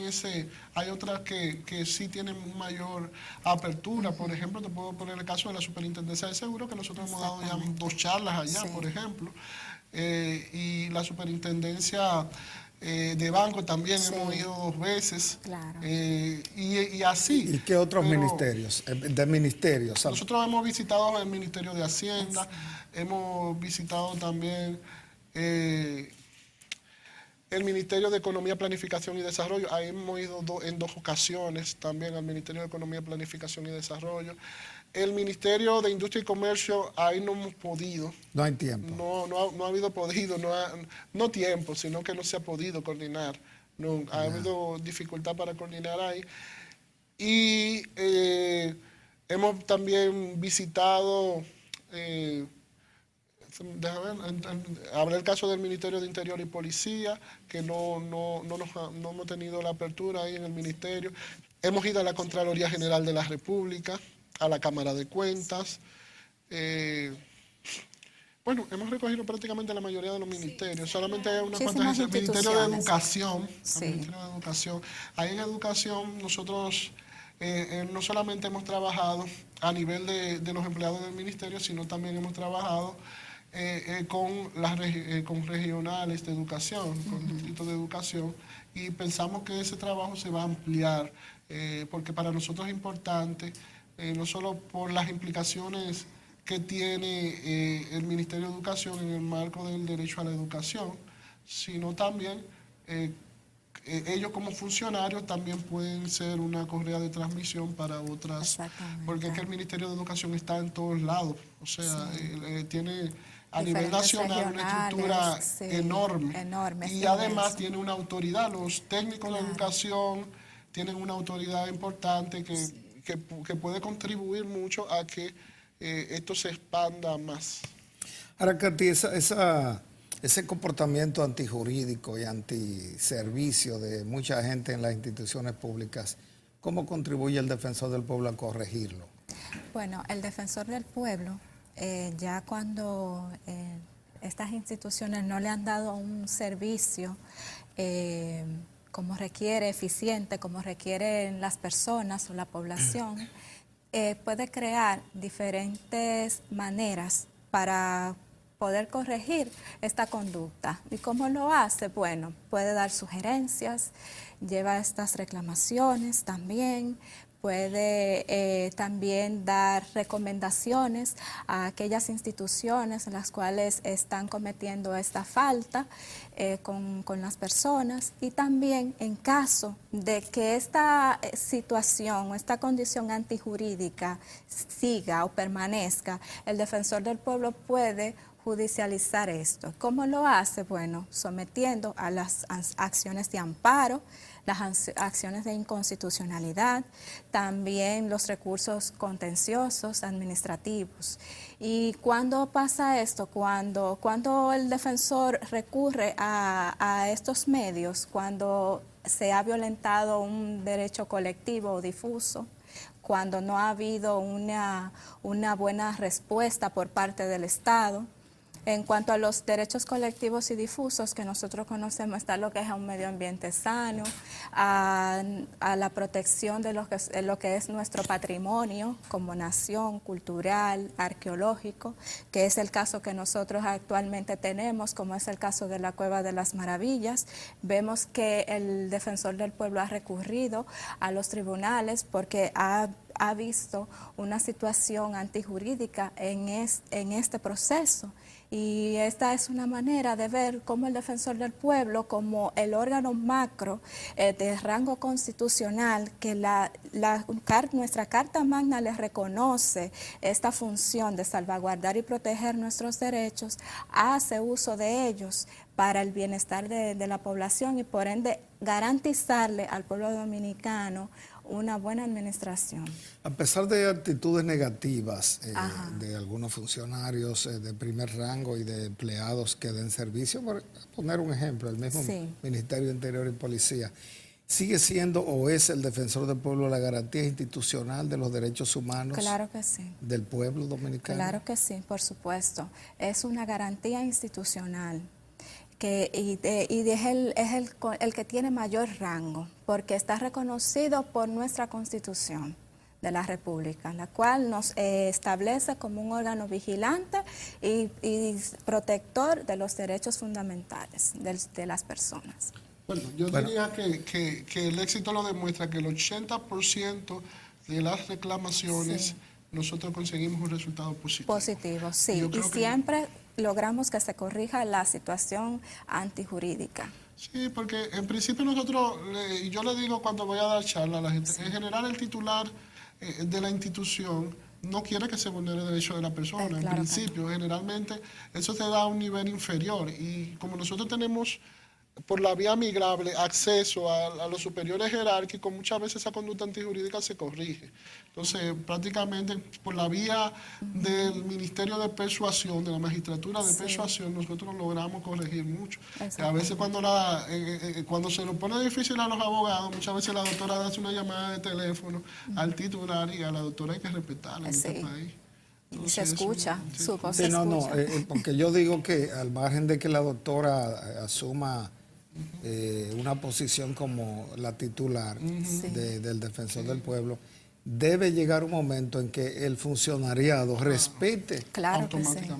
hay otras que sí tienen mayor apertura. Por ejemplo, te puedo poner el caso de la Superintendencia de Seguros, que nosotros hemos dado ya 2 charlas allá, por ejemplo. Y la Superintendencia de Banco también hemos ido 2 veces. Claro. Y así. ¿Y qué otros Pero ministerios? De ministerios. nosotros hemos visitado el Ministerio de Hacienda, hemos visitado también el Ministerio de Economía, Planificación y Desarrollo. Ahí hemos ido en 2 ocasiones también al Ministerio de Economía, Planificación y Desarrollo. El Ministerio de Industria y Comercio, ahí no hemos podido. No hay tiempo. No ha habido podido, no tiempo, sino que no se ha podido coordinar. No, ha habido dificultad para coordinar ahí. Y hemos también visitado, habrá el caso del Ministerio de Interior y Policía, que no hemos tenido la apertura ahí en el ministerio. Hemos ido a la Contraloría General de la República, a la Cámara de Cuentas. Bueno, hemos recogido prácticamente la mayoría de los ministerios. Solamente hay unas cuantas. El Ministerio de Educación. Sí. El Ministerio de Educación. Ahí en Educación nosotros no solamente hemos trabajado a nivel de los empleados del ministerio, sino también hemos trabajado con regionales de educación, con distritos de educación, y pensamos que ese trabajo se va a ampliar, porque para nosotros es importante, no solo por las implicaciones que tiene el Ministerio de Educación en el marco del derecho a la educación, sino también ellos como funcionarios también pueden ser una correa de transmisión para otras, porque es que el Ministerio de Educación está en todos lados, o sea, tiene a nivel nacional una estructura enorme y además tiene una autoridad. Los técnicos de educación tienen una autoridad importante que puede contribuir mucho a que esto se expanda más. Ahora, Katy, ese comportamiento antijurídico y antiservicio de mucha gente en las instituciones públicas, ¿cómo contribuye el defensor del pueblo a corregirlo? Bueno, el defensor del pueblo, ya cuando estas instituciones no le han dado un servicio como requiere, eficiente, como requieren las personas o la población, puede crear diferentes maneras para poder corregir esta conducta. ¿Y cómo lo hace? Bueno, puede dar sugerencias, lleva estas reclamaciones también, puede también dar recomendaciones a aquellas instituciones en las cuales están cometiendo esta falta con las personas, y también en caso de que esta situación o esta condición antijurídica siga o permanezca, el defensor del pueblo puede judicializar esto. ¿Cómo lo hace? Bueno, sometiendo a las acciones de amparo, las acciones de inconstitucionalidad, también los recursos contenciosos administrativos. ¿Y cuándo pasa esto? Cuando el defensor recurre a estos medios, cuando se ha violentado un derecho colectivo o difuso, cuando no ha habido una buena respuesta por parte del Estado. En cuanto a los derechos colectivos y difusos que nosotros conocemos, está lo que es un medio ambiente sano, a la protección de lo que es nuestro patrimonio como nación, cultural, arqueológico, que es el caso que nosotros actualmente tenemos, como es el caso de la Cueva de las Maravillas. Vemos que el defensor del pueblo ha recurrido a los tribunales porque ha visto una situación antijurídica en este proceso. Y esta es una manera de ver cómo el defensor del pueblo, como el órgano macro de rango constitucional, que nuestra Carta Magna les reconoce esta función de salvaguardar y proteger nuestros derechos, hace uso de ellos para el bienestar de la población y por ende garantizarle al pueblo dominicano una buena administración. A pesar de actitudes negativas de algunos funcionarios de primer rango y de empleados que den servicio, por poner un ejemplo, el mismo Ministerio de Interior y Policía, ¿sigue siendo o es el defensor del pueblo la garantía institucional de los derechos humanos? Claro que sí. ¿Del pueblo dominicano? Claro que sí, por supuesto. Es una garantía institucional. Es el que tiene mayor rango, porque está reconocido por nuestra Constitución de la República, la cual nos establece como un órgano vigilante y protector de los derechos fundamentales de las personas. Bueno, yo diría que el éxito lo demuestra que el 80% de las reclamaciones nosotros conseguimos un resultado positivo. Positivo, sí, y siempre logramos que se corrija la situación antijurídica. Sí, porque en principio yo le digo cuando voy a dar charla a la gente, en general el titular de la institución no quiere que se vulnere el derecho de la persona, en principio, generalmente eso te da un nivel inferior, y como nosotros tenemos por la vía migrable acceso a los superiores jerárquicos, muchas veces esa conducta antijurídica se corrige. Entonces, prácticamente por la vía del Ministerio de Persuasión, de la Magistratura de Persuasión, nosotros logramos corregir mucho. A veces cuando se nos pone difícil a los abogados, muchas veces la doctora hace una llamada de teléfono al titular, y a la doctora hay que respetarla en este país. Entonces, se escucha, su voz se escucha. Porque yo digo que al margen de que la doctora asuma una posición como la titular del defensor del pueblo, debe llegar un momento en que el funcionariado respete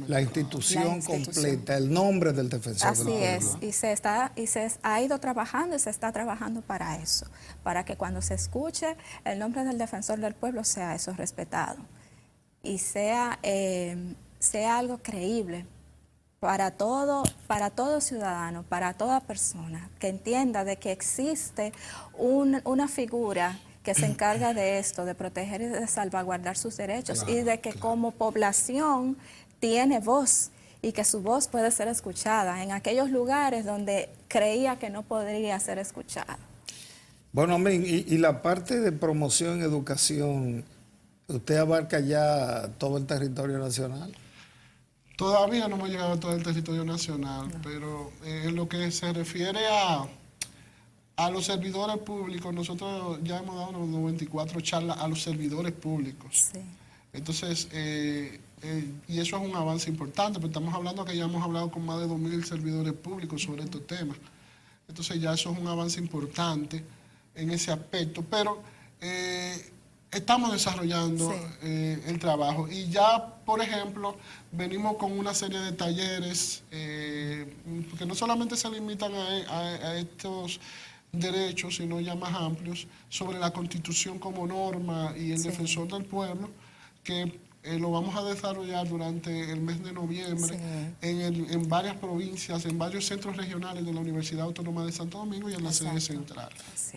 la institución completa, el nombre del defensor del pueblo. Así es, y se ha ido trabajando y se está trabajando para eso, para que cuando se escuche el nombre del defensor del pueblo sea eso respetado y sea algo creíble para todo ciudadano, para toda persona, que entienda de que existe una figura que se encarga de esto, de proteger y de salvaguardar sus derechos, y de que como población tiene voz y que su voz puede ser escuchada en aquellos lugares donde creía que no podría ser escuchada. Bueno, y la parte de promoción y educación, ¿usted abarca ya todo el territorio nacional? Todavía no hemos llegado a todo el territorio nacional, pero en lo que se refiere a los servidores públicos, nosotros ya hemos dado unos 94 charlas a los servidores públicos. Sí. Entonces, y eso es un avance importante, pero estamos hablando que ya hemos hablado con más de 2.000 servidores públicos sobre estos temas. Entonces ya eso es un avance importante en ese aspecto, pero estamos desarrollando el trabajo y ya, por ejemplo, venimos con una serie de talleres que no solamente se limitan a estos derechos, sino ya más amplios, sobre la Constitución como norma y el defensor del pueblo, que lo vamos a desarrollar durante el mes de noviembre en varias provincias, en varios centros regionales de la Universidad Autónoma de Santo Domingo y en la sede central.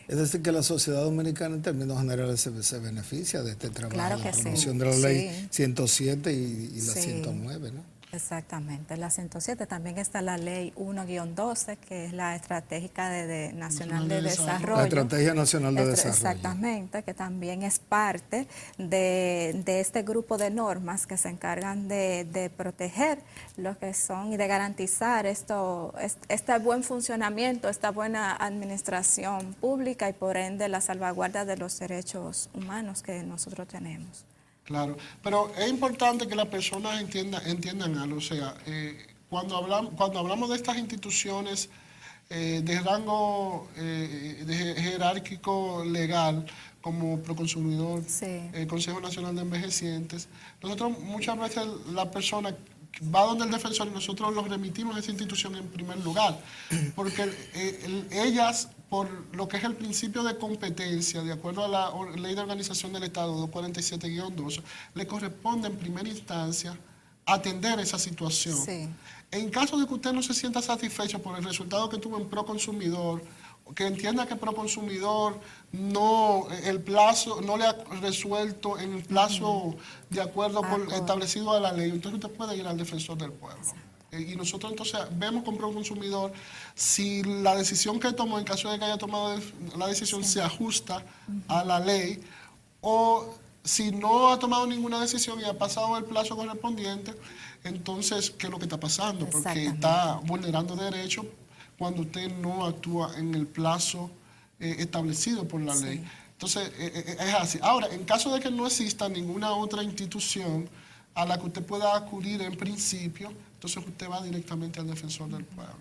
Es decir, que la sociedad dominicana en términos generales se beneficia de este trabajo, Claro la que sí. promoción de la ley 107 y la 109, ¿no? Exactamente, la 107. También está la ley 1-12, que es la estratégica nacional de desarrollo. La Estrategia Nacional de Desarrollo. Exactamente, que también es parte de este grupo de normas que se encargan de proteger lo que son y de garantizar este buen funcionamiento, esta buena administración pública y por ende la salvaguarda de los derechos humanos que nosotros tenemos. Claro, pero es importante que las personas entiendan algo. O sea, cuando hablamos de estas instituciones de rango jerárquico legal, como Proconsumidor, Consejo Nacional de Envejecientes, nosotros muchas veces la persona va donde el defensor y nosotros los remitimos a esa institución en primer lugar, porque ellas, por lo que es el principio de competencia, de acuerdo a la Ley de Organización del Estado 247-2, le corresponde en primera instancia atender esa situación. En caso de que usted no se sienta satisfecho por el resultado que tuvo en Proconsumidor, que entienda que Proconsumidor el plazo no le ha resuelto en el plazo de acuerdo con establecido a la ley, entonces usted puede ir al defensor del pueblo. Y nosotros entonces vemos con Proconsumidor si la decisión que tomó, en caso de que haya tomado la decisión, se ajusta a la ley, o si no ha tomado ninguna decisión y ha pasado el plazo correspondiente, entonces, ¿qué es lo que está pasando? Porque está vulnerando derechos cuando usted no actúa en el plazo establecido por la ley. Entonces, es así. Ahora, en caso de que no exista ninguna otra institución a la que usted pueda acudir en principio, entonces usted va directamente al defensor del pueblo.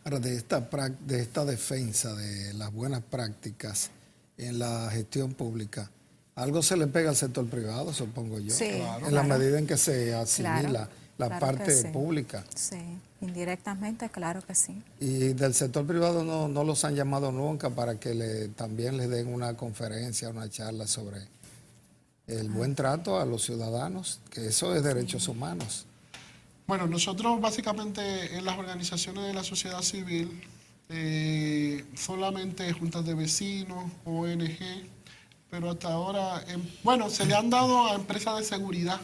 Ahora, de esta defensa de las buenas prácticas en la gestión pública, algo se le pega al sector privado, supongo yo, en la medida en que se asimila la parte pública. Sí, indirectamente, claro que sí. Y del sector privado no los han llamado nunca para que también les den una conferencia, una charla sobre el buen trato a los ciudadanos, que eso es derechos humanos. Bueno, nosotros básicamente en las organizaciones de la sociedad civil, solamente juntas de vecinos, ONG, pero hasta ahora, se le han dado a empresas de seguridad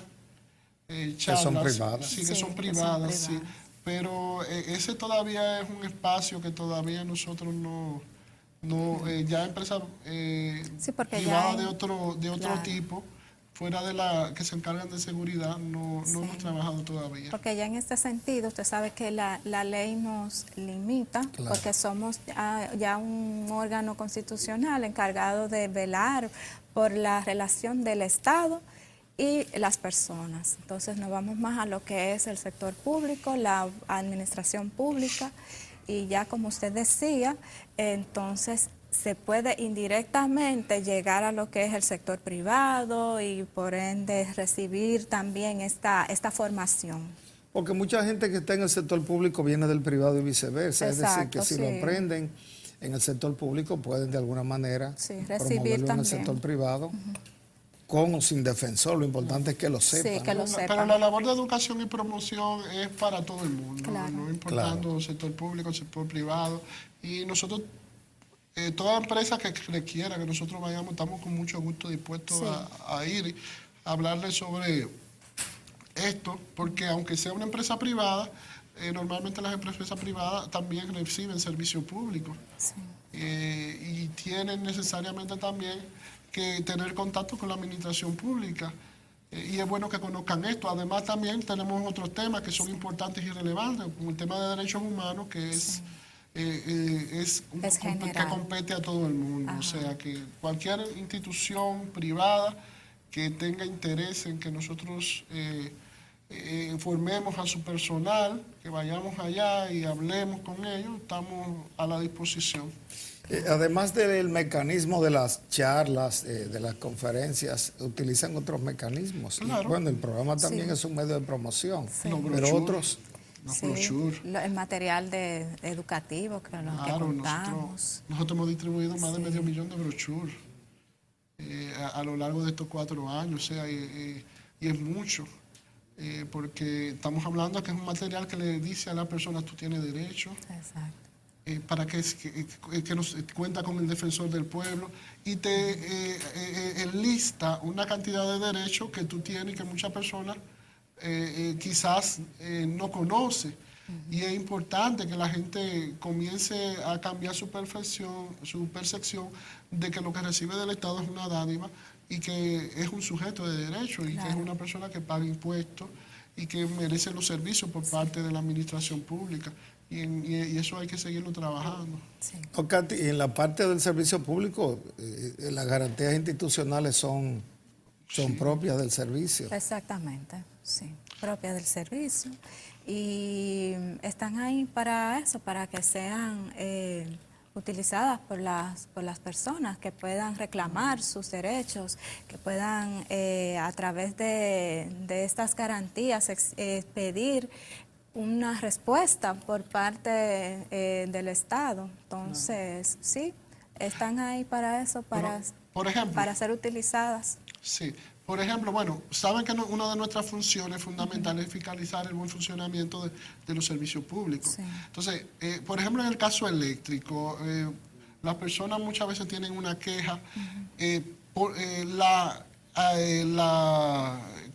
charlas. Que son privadas. Sí, que son privadas, sí. Pero ese todavía es un espacio que todavía nosotros ya empresas privadas de otro tipo, fuera de la que se encargan de seguridad, no hemos trabajado todavía. Porque ya en este sentido, usted sabe que la ley nos limita, porque somos ya un órgano constitucional encargado de velar por la relación del Estado y las personas. Entonces nos vamos más a lo que es el sector público, la administración pública, y ya como usted decía, entonces se puede indirectamente llegar a lo que es el sector privado y por ende recibir también esta formación. Porque mucha gente que está en el sector público viene del privado y viceversa. Exacto, es decir, que si lo aprenden en el sector público pueden de alguna manera promoverlo en el sector privado. Con o sin defensor, lo importante es que lo sepan. Sí, que lo sepan. Pero la labor de educación y promoción es para todo el mundo, no importando el sector público, el sector privado. Y nosotros, toda empresa que requiera que nosotros vayamos, estamos con mucho gusto dispuestos a ir a hablarles sobre esto, porque aunque sea una empresa privada, normalmente las empresas privadas también reciben servicio público. Y tienen necesariamente también que tener contacto con la administración pública. Y es bueno que conozcan esto. Además, también tenemos otros temas que son importantes y relevantes, como el tema de derechos humanos, que es que general. compete a todo el mundo. O sea, que cualquier institución privada que tenga interés en que nosotros formemos a su personal, que vayamos allá y hablemos con ellos, estamos a la disposición. Además del mecanismo de las charlas, de las conferencias, utilizan otros mecanismos. Claro. Y bueno, el programa también Sí. es un medio de promoción, Sí. Los pero brochures, otros... los Sí, brochures. el material educativo que Claro, contamos. nosotros hemos distribuido más de Sí. 500,000 de brochures a lo largo de estos 4 años, o sea, y es mucho, porque estamos hablando que es un material que le dice a la persona, tú tienes derecho, Exacto. para que nos cuenta con el defensor del pueblo y te enlista una cantidad de derechos que tú tienes y que muchas personas quizás no conoce. Y es importante que la gente comience a cambiar su percepción de que lo que recibe del Estado es una dádiva y que es un sujeto de derecho y que es una persona que paga impuestos y que merece los servicios por parte de la administración pública. Y eso hay que seguirlo trabajando. Sí. No, Katy, y en la parte del servicio público, las garantías institucionales son propias del servicio. Exactamente, sí, propia del servicio. Y están ahí para eso, para que sean utilizadas por las personas, que puedan reclamar sus derechos, que puedan a través de estas garantías pedir una respuesta por parte del Estado. Entonces, sí, están ahí para eso, Por ejemplo, para ser utilizadas. sí. Por ejemplo, bueno, saben que una de nuestras funciones fundamentales es fiscalizar el buen funcionamiento de los servicios públicos. Sí. Entonces, por ejemplo, en el caso eléctrico, las personas muchas veces tienen una queja. La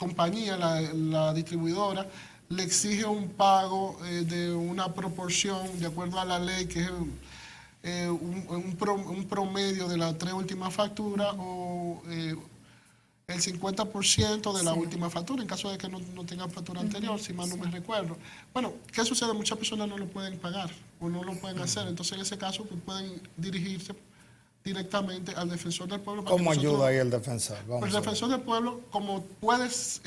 compañía, la distribuidora, le exige un pago de una proporción de acuerdo a la ley, que es un promedio de las 3 últimas facturas o el 50% de la última factura, en caso de que no tenga factura anterior, si mal no me recuerdo. Bueno, ¿qué sucede? Muchas personas no lo pueden pagar o no lo pueden hacer. Entonces, en ese caso, pues, pueden dirigirse directamente al defensor del pueblo. ¿Cómo ayuda ahí el defensor? Pues el defensor del pueblo, como puedes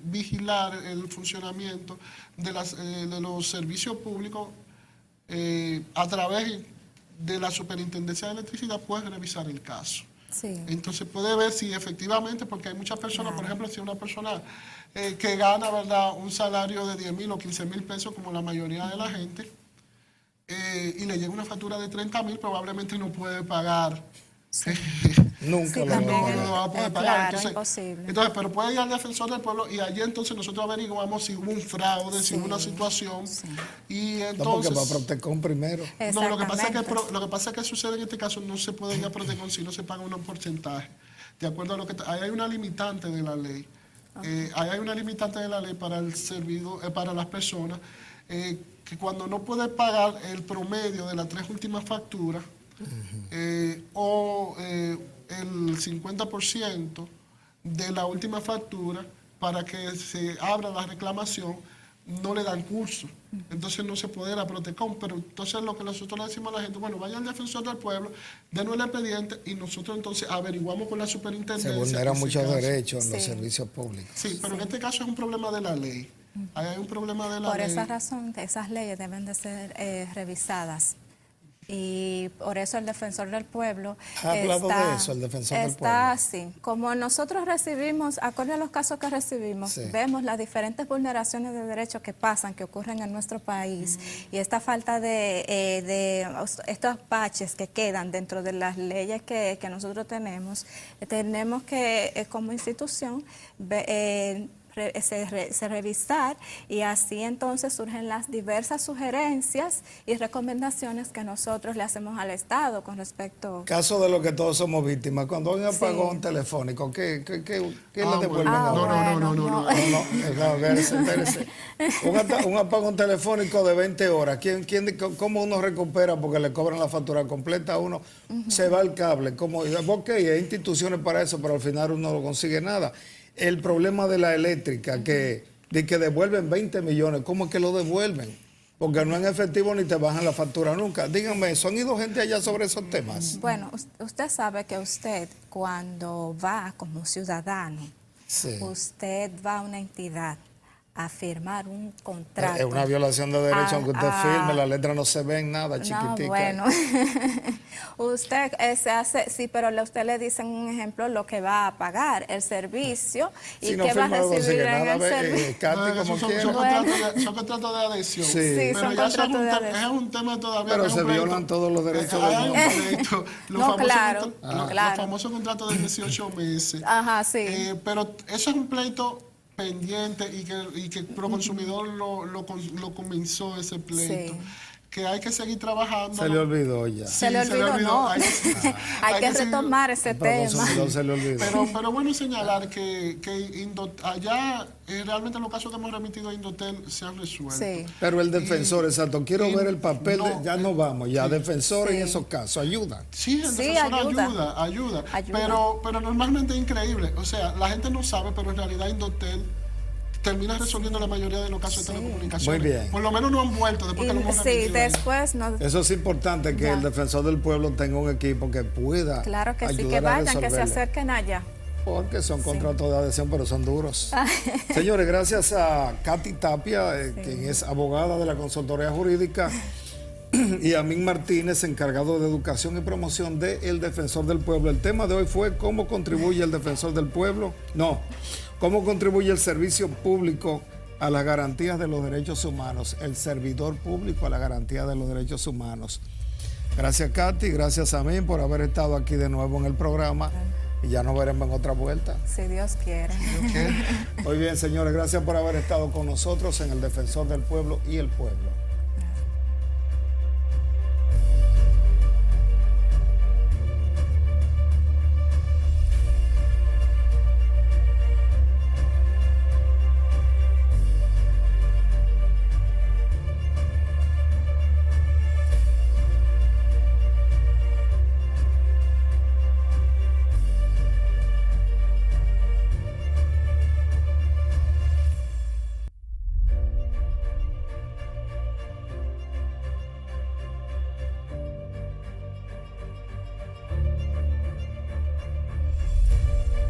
vigilar el funcionamiento de los servicios públicos a través de la Superintendencia de Electricidad, puedes revisar el caso. Sí. Entonces puede ver si efectivamente, porque hay muchas personas, por ejemplo, si una persona que gana, ¿verdad?, un salario de 10,000 o 15,000 pesos, como la mayoría de la gente, y le llega una factura de 30,000, probablemente no puede pagar. Nunca Sí, lo también va a No lo va a poder pagar. claro, Entonces, imposible. pero puede ir al defensor del pueblo y allí entonces nosotros averiguamos si hubo un fraude, si hubo una situación. Y No, entonces... porque va a Protecon primero. No, lo que pasa Exactamente. es que sucede en este caso, no se puede ir a Protecon si no se paga un porcentaje. De acuerdo a lo que... Ahí hay una limitante de la ley. Ahí hay una limitante de la ley para el servidor, para las personas, que cuando no puede pagar el promedio de las 3 últimas facturas, o el 50% de la última factura, para que se abra la reclamación, no le dan curso. Entonces no se puede ir a Protecon. Pero entonces lo que nosotros le decimos a la gente, bueno, vaya al defensor del pueblo, denos el expediente y nosotros entonces averiguamos con la superintendencia. Se vulneran ese muchos caso. derechos en los Sí. servicios públicos. Sí, pero en este caso es un problema de la ley. Ahí hay un problema de la Por ley. esa razón, esas leyes deben de ser revisadas. Y por eso el defensor del pueblo ¿Ha hablado de eso el defensor del pueblo? Está así. Como nosotros recibimos, acorde a los casos que recibimos, Sí. vemos las diferentes vulneraciones de derechos que pasan, que ocurren en nuestro país, y esta falta de estos baches que quedan dentro de las leyes que nosotros tenemos que, como institución, revisar, y así entonces surgen las diversas sugerencias y recomendaciones que nosotros le hacemos al Estado con respecto. Caso de lo que todos somos víctimas, cuando hay un Sí. apagón telefónico, ¿qué le Ah, devuelven bueno. a No, uno? no, no, no, no. Espérese. Un apagón telefónico de 20 horas, ¿cómo uno recupera? Porque le cobran la factura completa a uno, se va el cable. Ok, hay instituciones para eso, pero al final uno no consigue nada. el problema de la eléctrica, que devuelven 20 millones, ¿cómo es que lo devuelven? Porque no es efectivo ni te bajan la factura nunca. Díganme, ¿son ido gente allá sobre esos temas? Bueno, usted sabe que usted cuando va como ciudadano, Sí. usted va a una entidad a firmar un contrato. Es una violación de derechos, aunque usted firme, las letras no se ven nada, chiquitica. No, bueno, usted se hace, sí, pero usted le dice un ejemplo lo que va a pagar, el servicio, y Si no qué va a firma, no recibir consigue en nada. el servicio. Katy, No, como son quiera. son contratos de adhesión. Sí. Sí, Pero son ya eso contratos de adhesión. es un tema todavía. Pero que es un se pleito. violan todos los derechos del Hay un mundo. pleito. Los No, famosos claro, claro. Los famosos contratos de 18 meses. Ajá, sí. Pero eso es un pleito pendiente y que Proconsumidor lo comenzó ese pleito. Sí. Que hay que seguir trabajando. Se le olvidó ya. Sí, Se le olvidó, no. Hay que seguir- retomar ese tema. Proconsumidor se le olvidó. Pero bueno señalar que allá realmente los casos que hemos remitido a Indotel se han resuelto. Sí. Pero el defensor, exacto, quiero ver el papel, no, ya no vamos, ya, defensor en Sí. esos casos, ayuda. Sí, el Sí, defensor ayuda. ayuda. Ayuda. Pero normalmente es increíble. O sea, la gente no sabe, pero en realidad Indotel termina resolviendo la mayoría de los casos de telecomunicaciones. Muy bien. Por lo menos no han vuelto después que lo hemos Sí, remitido ahí. después no. Eso es importante, que Ya. el defensor del pueblo tenga un equipo que pueda Claro que sí, ayudar que a vayan, que se resolverlo. acerquen allá. Porque son contratos de adhesión, pero son duros. Señores, gracias a Katy Tapia, quien es abogada de la consultoría jurídica, y a Min Martínez, encargado de educación y promoción de El Defensor del Pueblo. El tema de hoy fue cómo contribuye el Defensor del Pueblo, cómo contribuye el servicio público a las garantías de los derechos humanos, el servidor público a la garantía de los derechos humanos. Gracias, Katy, gracias a Min por haber estado aquí de nuevo en el programa. Y ya nos veremos en otra vuelta. Si Dios quiere. Muy bien, señores, gracias por haber estado con nosotros en El Defensor del Pueblo y el Pueblo.